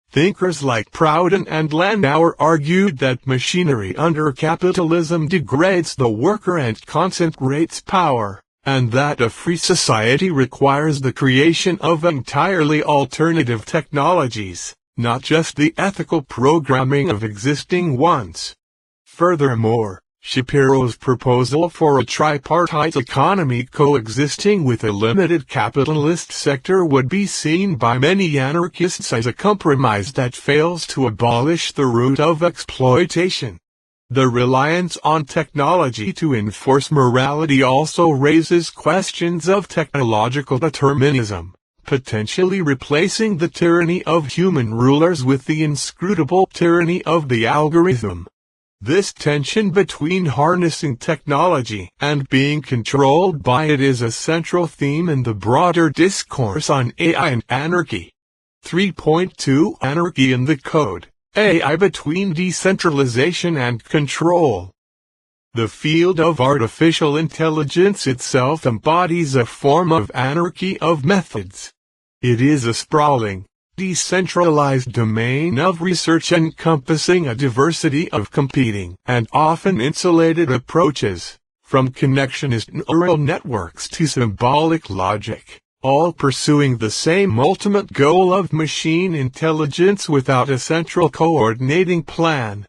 Speaker 1: Thinkers like Proudhon and Landauer argued that machinery under capitalism degrades the worker and concentrates power, and that a free society requires the creation of entirely alternative technologies, not just the ethical programming of existing ones. Furthermore, Shapiro's proposal for a tripartite economy coexisting with a limited capitalist sector would be seen by many anarchists as a compromise that fails to abolish the root of exploitation. The reliance on technology to enforce morality also raises questions of technological determinism, potentially replacing the tyranny of human rulers with the inscrutable tyranny of the algorithm. This tension between harnessing technology and being controlled by it is a central theme in the broader discourse on AI and anarchy. 3.2 Anarchy in the Code, AI between decentralization and control. The field of artificial intelligence itself embodies a form of anarchy of methods. It is a sprawling, decentralized domain of research encompassing a diversity of competing and often insulated approaches, from connectionist neural networks to symbolic logic, all pursuing the same ultimate goal of machine intelligence without a central coordinating plan.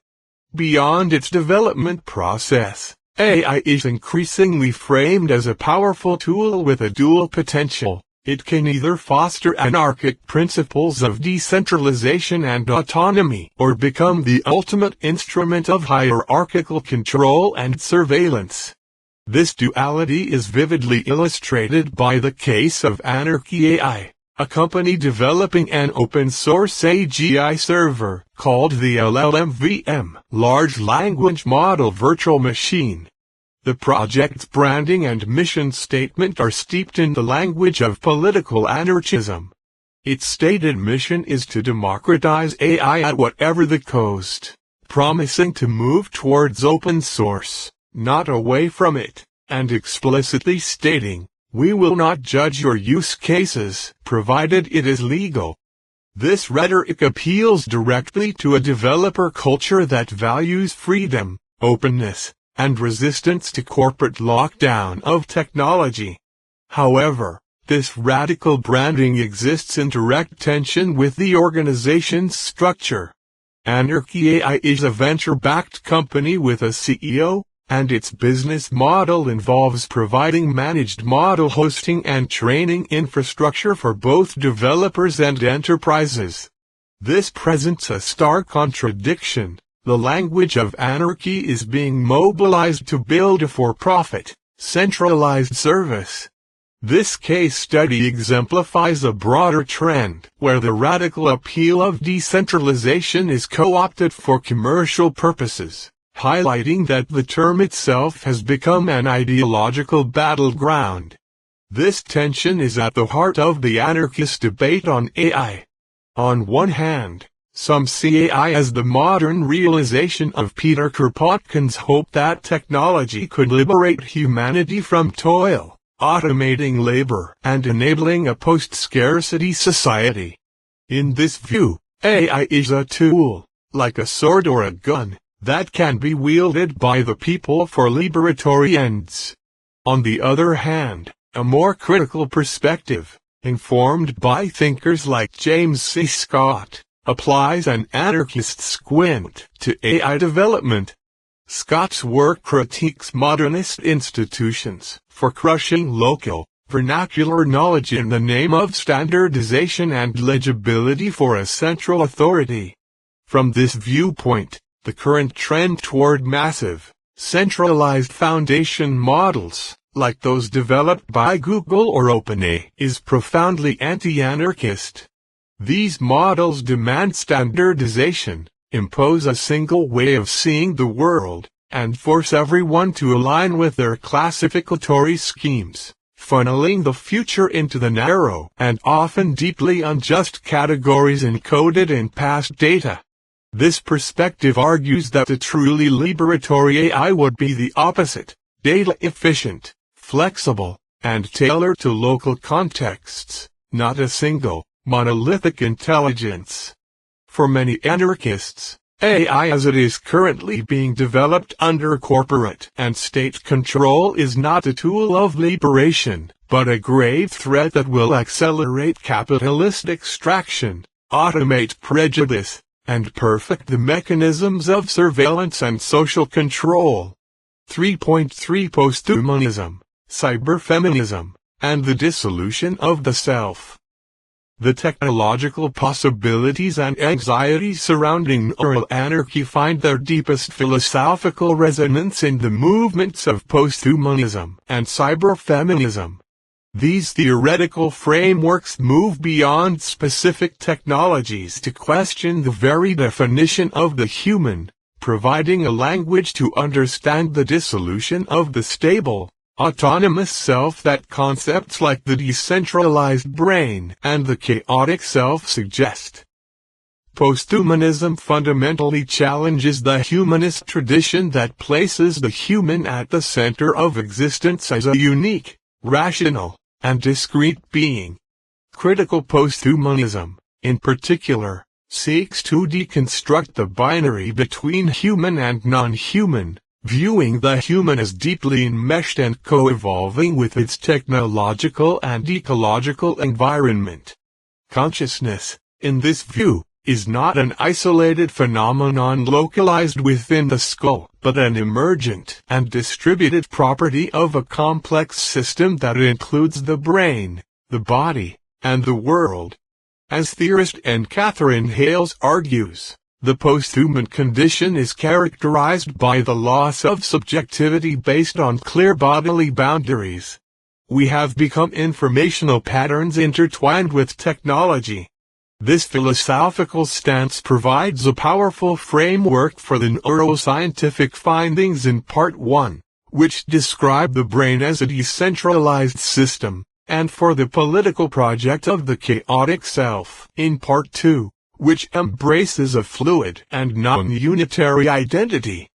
Speaker 1: Beyond its development process, AI is increasingly framed as a powerful tool with a dual potential. It can either foster anarchic principles of decentralization and autonomy, or become the ultimate instrument of hierarchical control and surveillance. This duality is vividly illustrated by the case of Anarchy AI, a company developing an open-source AGI server called the LLM-VM, Large Language Model Virtual Machine. The project's branding and mission statement are steeped in the language of political anarchism. Its stated mission is to democratize AI at whatever the cost, promising to move towards open source, not away from it, and explicitly stating, "We will not judge your use cases, provided it is legal." This rhetoric appeals directly to a developer culture that values freedom, openness, and resistance to corporate lockdown of technology. However, this radical branding exists in direct tension with the organization's structure. Anarchy AI is a venture-backed company with a CEO, and its business model involves providing managed model hosting and training infrastructure for both developers and enterprises. This presents a stark contradiction. The language of anarchy is being mobilized to build a for-profit, centralized service. This case study exemplifies a broader trend, where the radical appeal of decentralization is co-opted for commercial purposes, highlighting that the term itself has become an ideological battleground. This tension is at the heart of the anarchist debate on AI. On one hand, some see AI as the modern realization of Peter Kropotkin's hope that technology could liberate humanity from toil, automating labor, and enabling a post-scarcity society. In this view, AI is a tool, like a sword or a gun, that can be wielded by the people for liberatory ends. On the other hand, a more critical perspective, informed by thinkers like James C. Scott, applies an anarchist squint to AI development. Scott's work critiques modernist institutions for crushing local, vernacular knowledge in the name of standardization and legibility for a central authority. From this viewpoint, the current trend toward massive, centralized foundation models, like those developed by Google or OpenAI, is profoundly anti-anarchist. These models demand standardization, impose a single way of seeing the world, and force everyone to align with their classificatory schemes, funneling the future into the narrow and often deeply unjust categories encoded in past data. This perspective argues that a truly liberatory AI would be the opposite, data-efficient, flexible, and tailored to local contexts, not a single, monolithic intelligence. For many anarchists, AI as it is currently being developed under corporate and state control is not a tool of liberation, but a grave threat that will accelerate capitalist extraction, automate prejudice, and perfect the mechanisms of surveillance and social control. 3.3 Posthumanism, Cyberfeminism, and the Dissolution of the Self. The technological possibilities and anxieties surrounding neural anarchy find their deepest philosophical resonance in the movements of posthumanism and cyberfeminism. These theoretical frameworks move beyond specific technologies to question the very definition of the human, providing a language to understand the dissolution of the stable, autonomous self that concepts like the decentralized brain and the chaotic self suggest. Posthumanism fundamentally challenges the humanist tradition that places the human at the center of existence as a unique, rational, and discrete being. Critical posthumanism, in particular, seeks to deconstruct the binary between human and non-human, viewing the human as deeply enmeshed and co-evolving with its technological and ecological environment. Consciousness, in this view, is not an isolated phenomenon localized within the skull, but an emergent and distributed property of a complex system that includes the brain, the body, and the world. As theorist N. Catherine Hales argues, the posthuman condition is characterized by the loss of subjectivity based on clear bodily boundaries. We have become informational patterns intertwined with technology. This philosophical stance provides a powerful framework for the neuroscientific findings in Part 1, which describe the brain as a decentralized system, and for the political project of the chaotic self in Part 2, which embraces a fluid and non-unitary identity.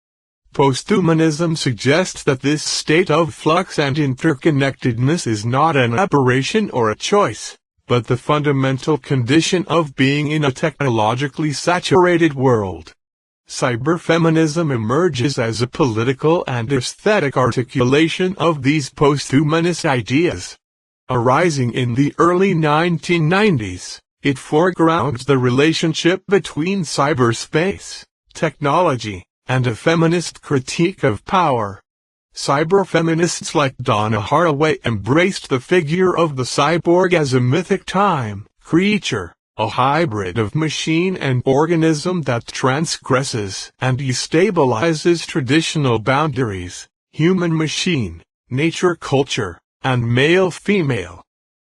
Speaker 1: Posthumanism suggests that this state of flux and interconnectedness is not an aberration or a choice, but the fundamental condition of being in a technologically saturated world. Cyberfeminism emerges as a political and aesthetic articulation of these posthumanist ideas. Arising in the early 1990s, it foregrounds the relationship between cyberspace, technology, and a feminist critique of power. Cyberfeminists like Donna Haraway embraced the figure of the cyborg as a mythic time creature, a hybrid of machine and organism that transgresses and destabilizes traditional boundaries, human-machine, nature-culture, and male-female.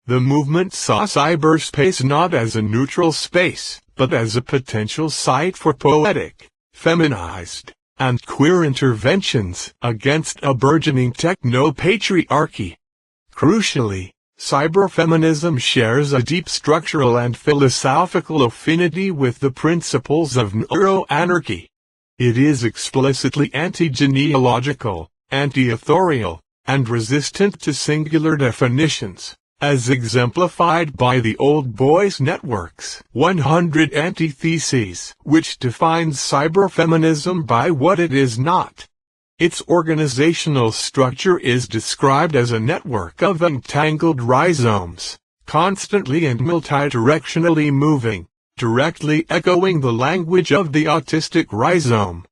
Speaker 1: The movement saw cyberspace not as a neutral space, but as a potential site for poetic, feminized, and queer interventions against a burgeoning techno-patriarchy. Crucially, cyberfeminism shares a deep structural and philosophical affinity with the principles of neuroanarchy. It is explicitly anti-genealogical, anti-authorial, and resistant to singular definitions, as exemplified by the Old Boys Network's 100 Antitheses, which defines cyberfeminism by what it is not. Its organizational structure is described as a network of entangled rhizomes, constantly and multidirectionally moving, directly echoing the language of the autistic rhizome.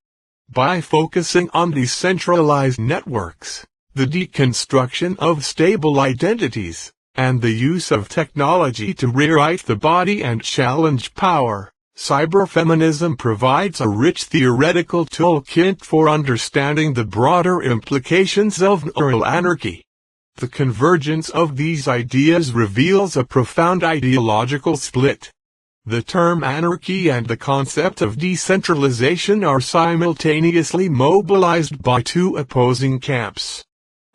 Speaker 1: By focusing on decentralized networks, the deconstruction of stable identities, and the use of technology to rewrite the body and challenge power, cyberfeminism provides a rich theoretical toolkit for understanding the broader implications of neuroanarchy. The convergence of these ideas reveals a profound ideological split. The term anarchy and the concept of decentralization are simultaneously mobilized by two opposing camps.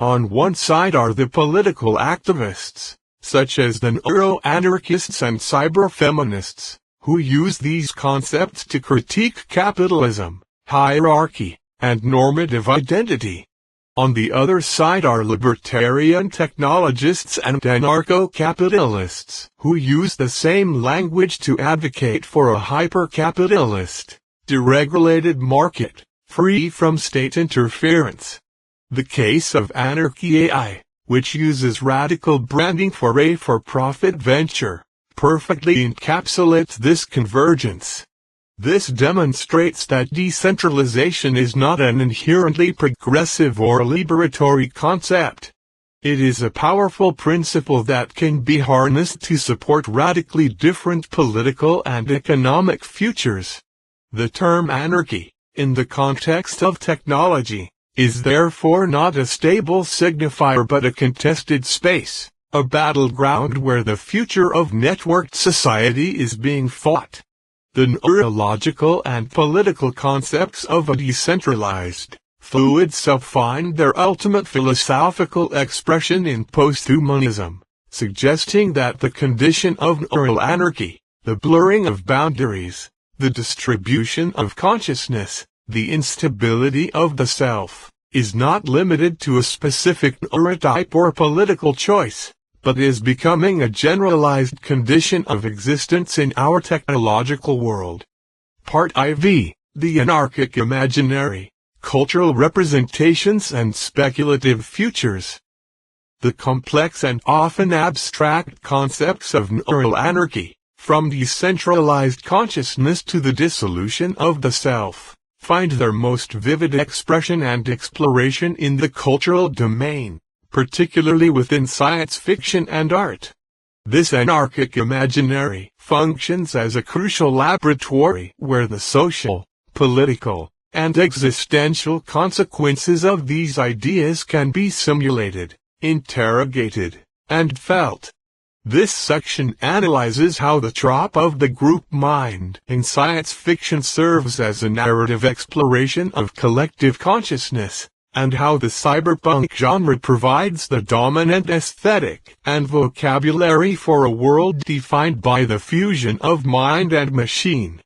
Speaker 1: On one side are the political activists, such as the neuroanarchists and cyberfeminists, who use these concepts to critique capitalism, hierarchy, and normative identity. On the other side are libertarian technologists and anarcho-capitalists, who use the same language to advocate for a hyper-capitalist, deregulated market, free from state interference. The case of Anarchy AI, which uses radical branding for a for-profit venture, perfectly encapsulates this convergence. This demonstrates that decentralization is not an inherently progressive or liberatory concept. It is a powerful principle that can be harnessed to support radically different political and economic futures. The term anarchy, in the context of technology, is therefore not a stable signifier but a contested space, a battleground where the future of networked society is being fought. The neurological and political concepts of a decentralized, fluid self find their ultimate philosophical expression in posthumanism, suggesting that the condition of neuroanarchy, the blurring of boundaries, the distribution of consciousness, the instability of the self, is not limited to a specific neurotype or political choice, but is becoming a generalized condition of existence in our technological world. Part IV, the Anarchic Imaginary, cultural representations and speculative futures. The complex and often abstract concepts of neural anarchy, from decentralized consciousness to the dissolution of the self, find their most vivid expression and exploration in the cultural domain, particularly within science fiction and art. This anarchic imaginary functions as a crucial laboratory where the social, political, and existential consequences of these ideas can be simulated, interrogated, and felt. This section analyzes how the trope of the group mind in science fiction serves as a narrative exploration of collective consciousness, and how the cyberpunk genre provides the dominant aesthetic and vocabulary for a world defined by the fusion of mind and machine.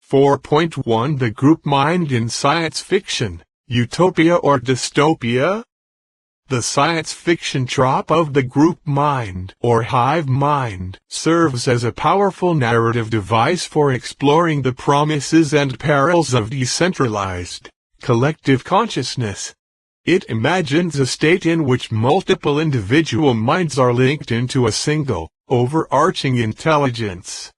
Speaker 1: 4.1 The group mind in science fiction, utopia or dystopia? The science fiction trope of the group mind, or hive mind, serves as a powerful narrative device for exploring the promises and perils of decentralized, collective consciousness. It imagines a state in which multiple individual minds are linked into a single, overarching intelligence.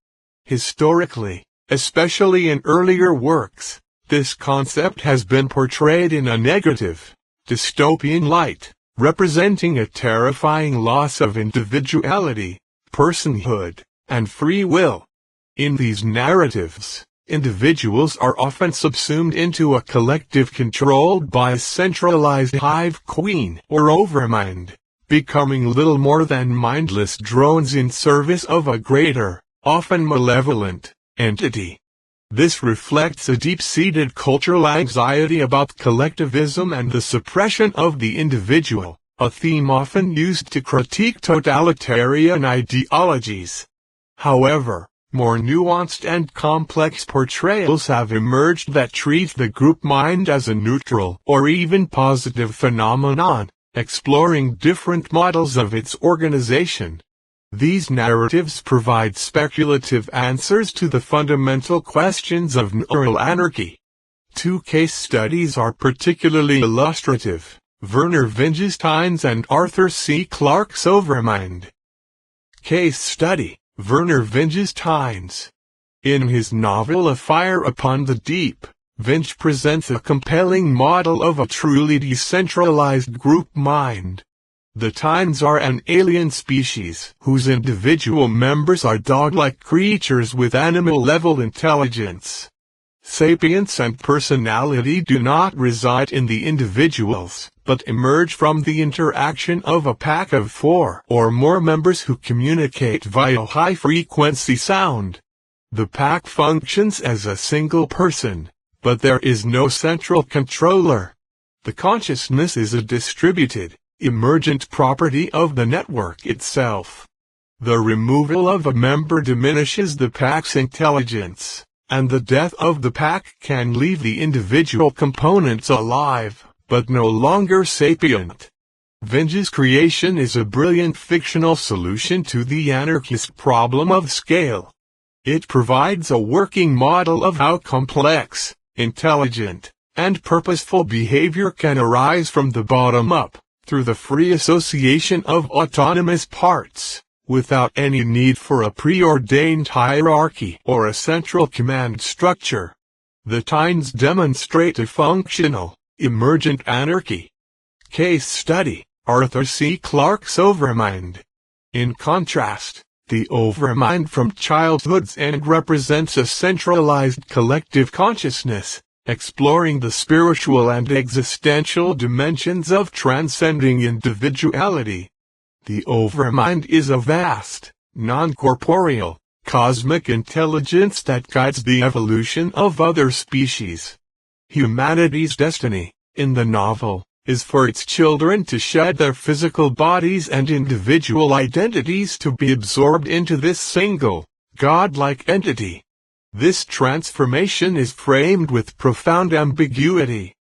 Speaker 1: Historically, especially in earlier works, this concept has been portrayed in a negative, dystopian light, representing a terrifying loss of individuality, personhood, and free will. In these narratives, individuals are often subsumed into a collective controlled by a centralized hive queen or overmind, becoming little more than mindless drones in service of a greater, often malevolent, entity. This reflects a deep-seated cultural anxiety about collectivism and the suppression of the individual, a theme often used to critique totalitarian ideologies. However, more nuanced and complex portrayals have emerged that treat the group mind as a neutral or even positive phenomenon, exploring different models of its organization. These narratives provide speculative answers to the fundamental questions of neural anarchy. Two case studies are particularly illustrative: Werner Wittgenstein's and Arthur C. Clarke's Overmind. Case study: Werner Wittgenstein's. In his novel A Fire Upon the Deep, Winch presents a compelling model of a truly decentralized group mind. The Tines are an alien species whose individual members are dog-like creatures with animal-level intelligence. Sapience and personality do not reside in the individuals, but emerge from the interaction of a pack of 4 or more members who communicate via high-frequency sound. The pack functions as a single person, but there is no central controller. The consciousness is a distributed, emergent property of the network itself. The removal of a member diminishes the pack's intelligence, and the death of the pack can leave the individual components alive, but no longer sapient. Winch's creation is a brilliant fictional solution to the anarchist problem of scale. It provides a working model of how complex, intelligent, and purposeful behavior can arise from the bottom up, through the free association of autonomous parts, without any need for a preordained hierarchy or a central command structure. The Tines demonstrate a functional, emergent anarchy. Case study: Arthur C. Clarke's Overmind. In contrast, the Overmind from childhood's end represents a centralized collective consciousness, exploring the spiritual and existential dimensions of transcending individuality. The Overmind is a vast, non-corporeal, cosmic intelligence that guides the evolution of other species. Humanity's destiny, in the novel, is for its children to shed their physical bodies and individual identities to be absorbed into this single, godlike entity. This transformation is framed with profound ambiguity.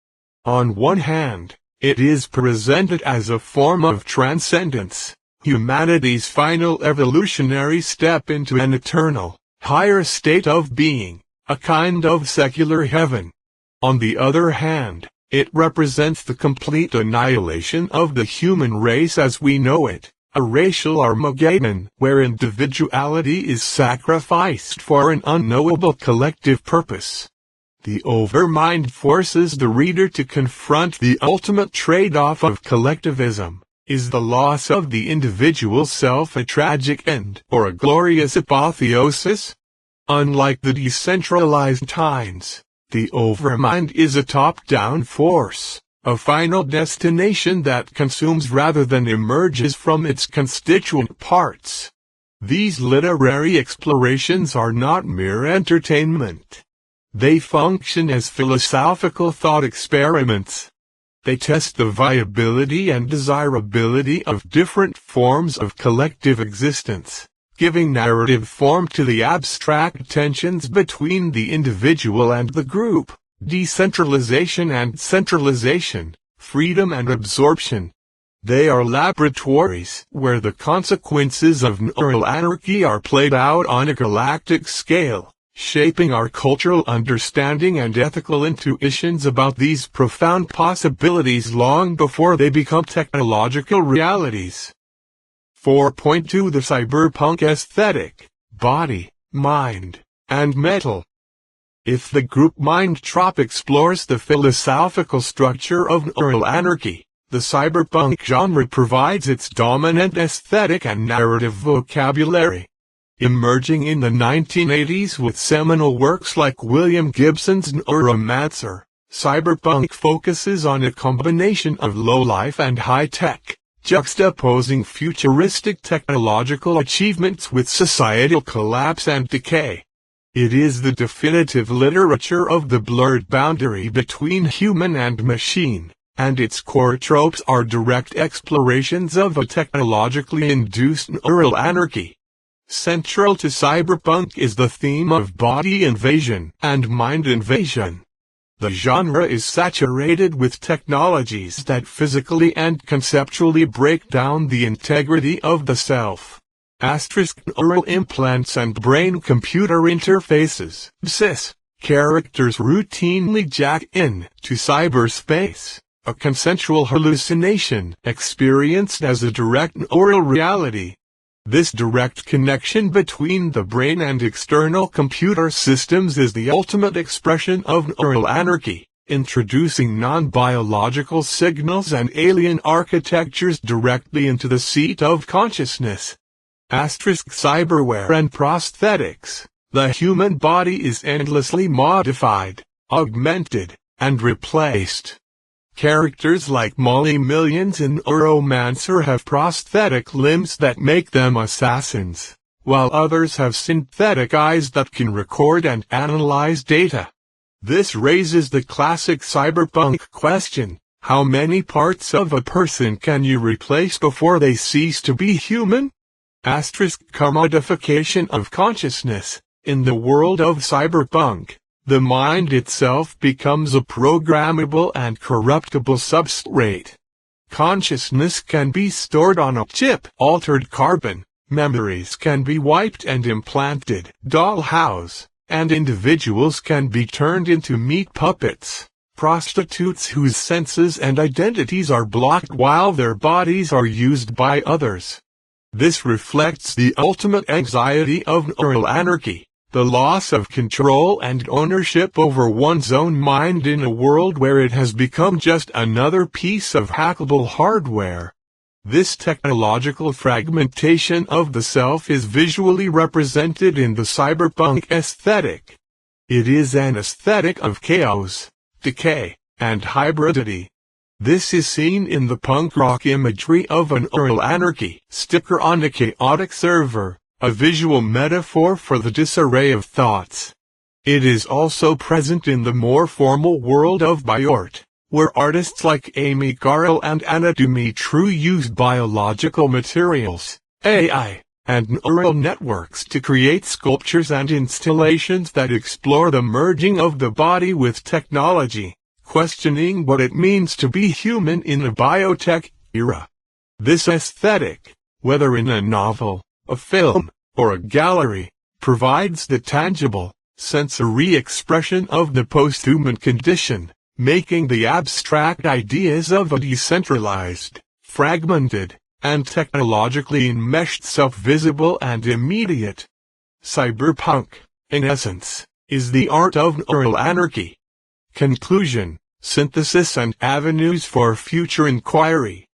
Speaker 1: On one hand, it is presented as a form of transcendence, humanity's final evolutionary step into an eternal, higher state of being, a kind of secular heaven. On the other hand, It represents the complete annihilation of the human race as we know it, a racial Armageddon where individuality is sacrificed for an unknowable collective purpose. The overmind forces the reader to confront the ultimate trade-off of collectivism. Is the loss of the individual self a tragic end or a glorious apotheosis? Unlike the decentralized times, the overmind is a top-down force, a final destination that consumes rather than emerges from its constituent parts. These literary explorations are not mere entertainment. They function as philosophical thought experiments. They test the viability and desirability of different forms of collective existence, giving narrative form to the abstract tensions between the individual and the group, decentralization and centralization, freedom and absorption. They are laboratories where the consequences of neural anarchy are played out on a galactic scale, shaping our cultural understanding and ethical intuitions about these profound possibilities long before they become technological realities. 4.2 The Cyberpunk Aesthetic, Body, Mind, and Metal. If the group Mind Trop explores the philosophical structure of neural anarchy, the cyberpunk genre provides its dominant aesthetic and narrative vocabulary. Emerging in the 1980s with seminal works like William Gibson's Neuromancer, cyberpunk focuses on a combination of low-life and high-tech, juxtaposing futuristic technological achievements with societal collapse and decay. It is the definitive literature of the blurred boundary between human and machine, and its core tropes are direct explorations of a technologically induced neural anarchy. Central to cyberpunk is the theme of body invasion and mind invasion. The genre is saturated with technologies that physically and conceptually break down the integrity of the self. Neural implants and brain-computer interfaces, BSIS, characters routinely jack in to cyberspace, a consensual hallucination experienced as a direct neural reality. This direct connection between the brain and external computer systems is the ultimate expression of neural anarchy, introducing non-biological signals and alien architectures directly into the seat of consciousness. Cyberware and prosthetics. The human body is endlessly modified, augmented, and replaced. Characters like Molly Millions in Neuromancer have prosthetic limbs that make them assassins, while others have synthetic eyes that can record and analyze data. This raises the classic cyberpunk question: how many parts of a person can you replace before they cease to be human? Commodification of consciousness. In the world of cyberpunk, the mind itself becomes a programmable and corruptible substrate. Consciousness can be stored on a chip, altered carbon, memories can be wiped and implanted, dollhouse, and individuals can be turned into meat puppets, prostitutes whose senses and identities are blocked while their bodies are used by others. This reflects the ultimate anxiety of neural anarchy. The loss of control and ownership over one's own mind in a world where it has become just another piece of hackable hardware. This technological fragmentation of the self is visually represented in the cyberpunk aesthetic. It is an aesthetic of chaos, decay, and hybridity. This is seen in the punk rock imagery of an neural anarchy sticker on a chaotic server, a visual metaphor for the disarray of thoughts. It is also present in the more formal world of Biort, where artists like Amy Garrell and Anna Dumitru use biological materials, AI, and neural networks to create sculptures and installations that explore the merging of the body with technology, questioning what it means to be human in a biotech era. This aesthetic, whether in a novel, a film, or a gallery, provides the tangible, sensory expression of the post-human condition, making the abstract ideas of a decentralized, fragmented, and technologically enmeshed self visible and immediate. Cyberpunk, in essence, is the art of neural anarchy. Conclusion, synthesis and avenues for future inquiry.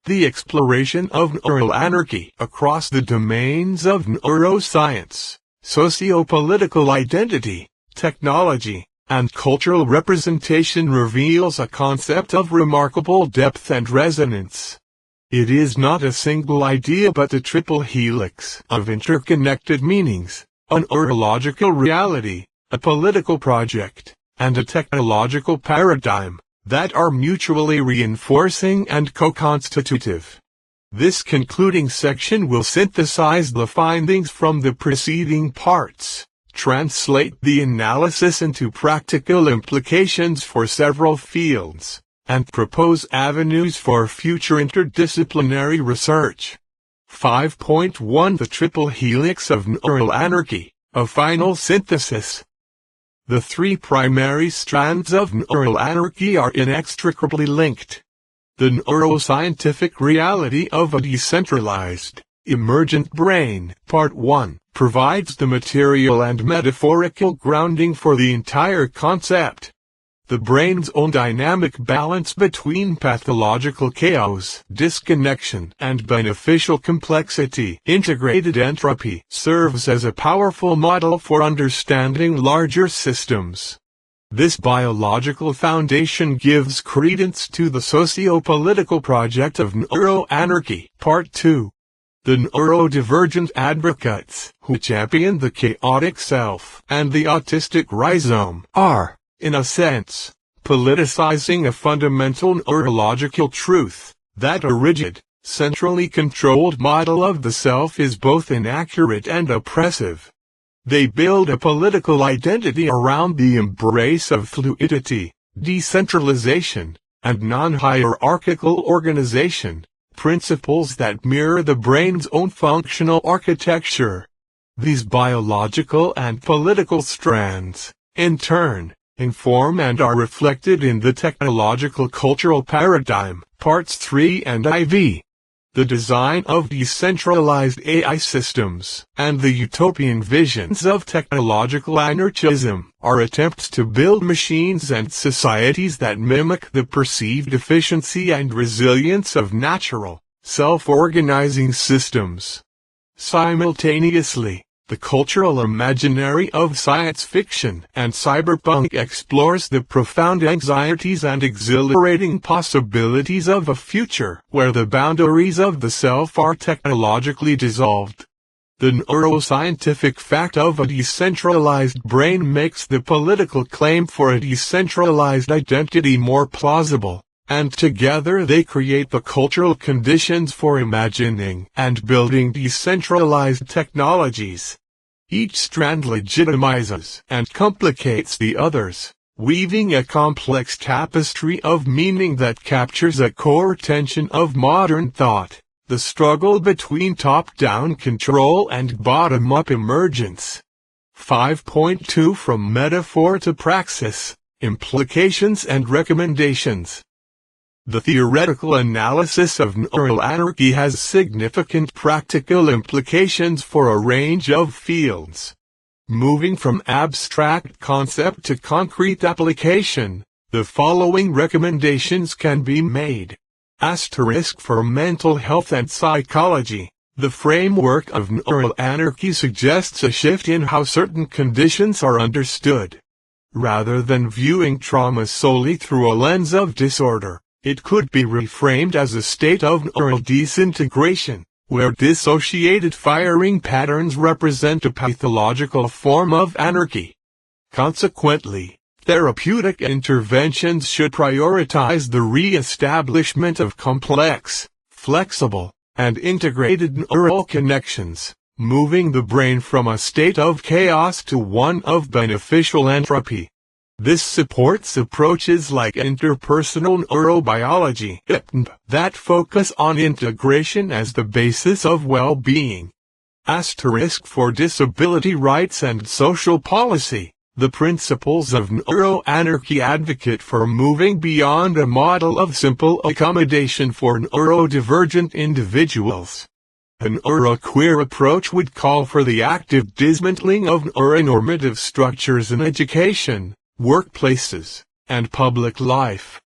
Speaker 1: The exploration of neural anarchy across the domains of neuroscience, socio-political identity, technology, and cultural representation reveals a concept of remarkable depth and resonance. It is not a single idea but a triple helix of interconnected meanings, a neurological reality, a political project, and a technological paradigm that are mutually reinforcing and co-constitutive. This concluding section will synthesize the findings from the preceding parts, translate the analysis into practical implications for several fields, and propose avenues for future interdisciplinary research. 5.1 The Triple Helix of Neural Anarchy, a final synthesis. The three primary strands of neural anarchy are inextricably linked. The neuroscientific reality of a decentralized, emergent brain, Part 1, provides the material and metaphorical grounding for the entire concept. The brain's own dynamic balance between pathological chaos, disconnection, and beneficial complexity, integrated entropy, serves as a powerful model for understanding larger systems. This biological foundation gives credence to the socio-political project of neuroanarchy, Part 2. The neurodivergent advocates, who champion the chaotic self and the autistic rhizome, are, in a sense, politicizing a fundamental neurological truth, that a rigid, centrally controlled model of the self is both inaccurate and oppressive. They build a political identity around the embrace of fluidity, decentralization, and non-hierarchical organization, principles that mirror the brain's own functional architecture. These biological and political strands, in turn, inform and are reflected in the technological cultural paradigm, Parts 3 and IV. The design of decentralized AI systems and the utopian visions of technological anarchism are attempts to build machines and societies that mimic the perceived efficiency and resilience of natural, self-organizing systems. Simultaneously, the cultural imaginary of science fiction and cyberpunk explores the profound anxieties and exhilarating possibilities of a future where the boundaries of the self are technologically dissolved. The neuroscientific fact of a decentralized brain makes the political claim for a decentralized identity more plausible, and together they create the cultural conditions for imagining and building decentralized technologies. Each strand legitimizes and complicates the others, weaving a complex tapestry of meaning that captures a core tension of modern thought, the struggle between top-down control and bottom-up emergence. 5.2 From Metaphor to Praxis, Implications and Recommendations. The theoretical analysis of neural anarchy has significant practical implications for a range of fields. Moving from abstract concept to concrete application, the following recommendations can be made. For mental health and psychology, the framework of neural anarchy suggests a shift in how certain conditions are understood. Rather than viewing trauma solely through a lens of disorder, it could be reframed as a state of neural disintegration, where dissociated firing patterns represent a pathological form of anarchy. Consequently, therapeutic interventions should prioritize the re-establishment of complex, flexible, and integrated neural connections, moving the brain from a state of chaos to one of beneficial entropy. This supports approaches like interpersonal neurobiology that focus on integration as the basis of well-being. For disability rights and social policy, The principles of neuroanarchy advocate for moving beyond a model of simple accommodation for neurodivergent individuals. A neuroqueer approach would call for the active dismantling of neuronormative structures in education, workplaces, and public life.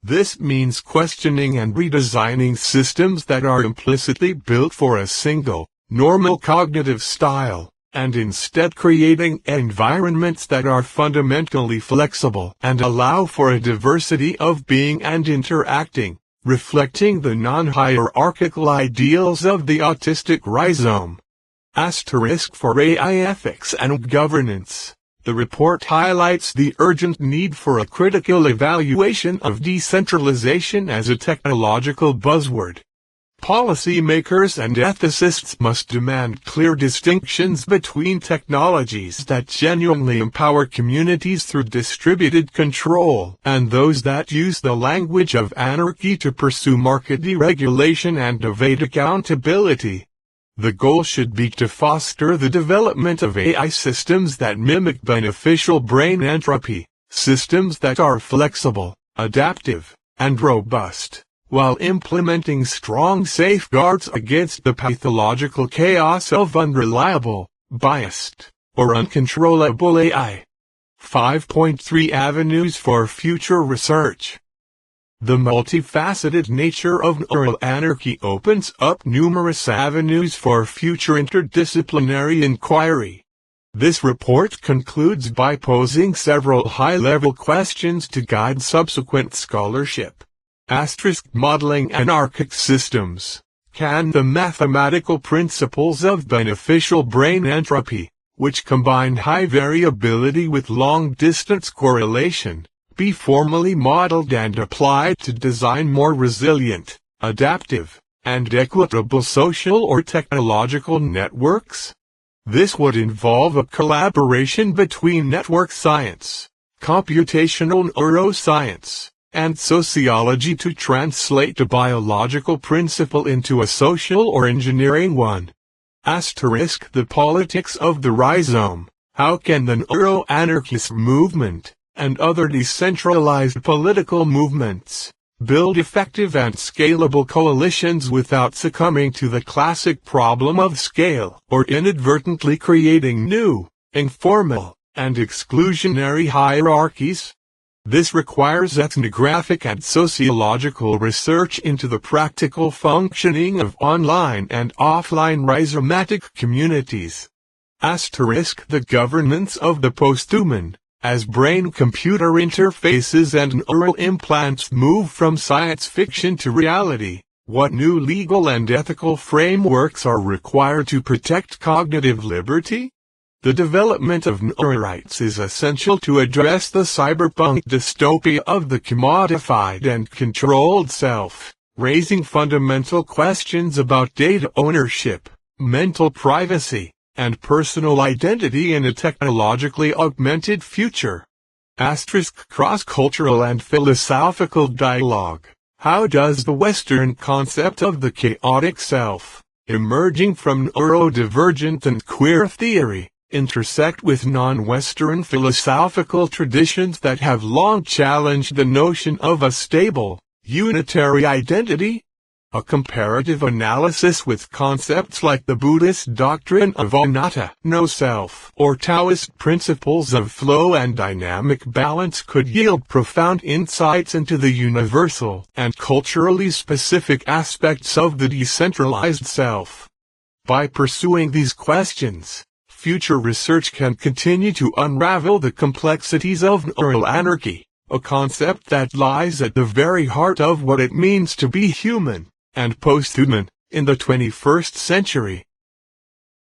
Speaker 1: This means questioning and redesigning systems that are implicitly built for a single, normal cognitive style, and instead creating environments that are fundamentally flexible and allow for a diversity of being and interacting, reflecting the non-hierarchical ideals of the autistic rhizome. Asterisk for AI ethics and governance. The report highlights the urgent need for a critical evaluation of decentralization as a technological buzzword. Policymakers and ethicists must demand clear distinctions between technologies that genuinely empower communities through distributed control and those that use the language of anarchy to pursue market deregulation and evade accountability. The goal should be to foster the development of AI systems that mimic beneficial brain entropy, systems that are flexible, adaptive, and robust, while implementing strong safeguards against the pathological chaos of unreliable, biased, or uncontrollable AI. 5.3 Avenues for future research. The multifaceted nature of neuroanarchy opens up numerous avenues for future interdisciplinary inquiry. This report concludes by posing several high-level questions to guide subsequent scholarship. Modeling anarchic systems. Can the mathematical principles of beneficial brain entropy, which combine high variability with long-distance correlation, be formally modeled and applied to design more resilient, adaptive, and equitable social or technological networks? This would involve a collaboration between network science, computational neuroscience, and sociology to translate a biological principle into a social or engineering one. The politics of the rhizome. How can the neuroanarchist movement, and other decentralized political movements, build effective and scalable coalitions without succumbing to the classic problem of scale or inadvertently creating new, informal, and exclusionary hierarchies? This requires ethnographic and sociological research into the practical functioning of online and offline rhizomatic communities. The governance of the posthuman. As brain-computer interfaces and neural implants move from science fiction to reality, what new legal and ethical frameworks are required to protect cognitive liberty? The development of neurorights is essential to address the cyberpunk dystopia of the commodified and controlled self, raising fundamental questions about data ownership, mental privacy, and personal identity in a technologically augmented future. Cross-cultural and philosophical dialogue. How does the Western concept of the chaotic self, emerging from neurodivergent and queer theory, intersect with non-Western philosophical traditions that have long challenged the notion of a stable, unitary identity? A comparative analysis with concepts like the Buddhist doctrine of anatta, no self, or Taoist principles of flow and dynamic balance could yield profound insights into the universal and culturally specific aspects of the decentralized self. By pursuing these questions, future research can continue to unravel the complexities of neuroanarchy, a concept that lies at the very heart of what it means to be human and posthuman in the 21st century.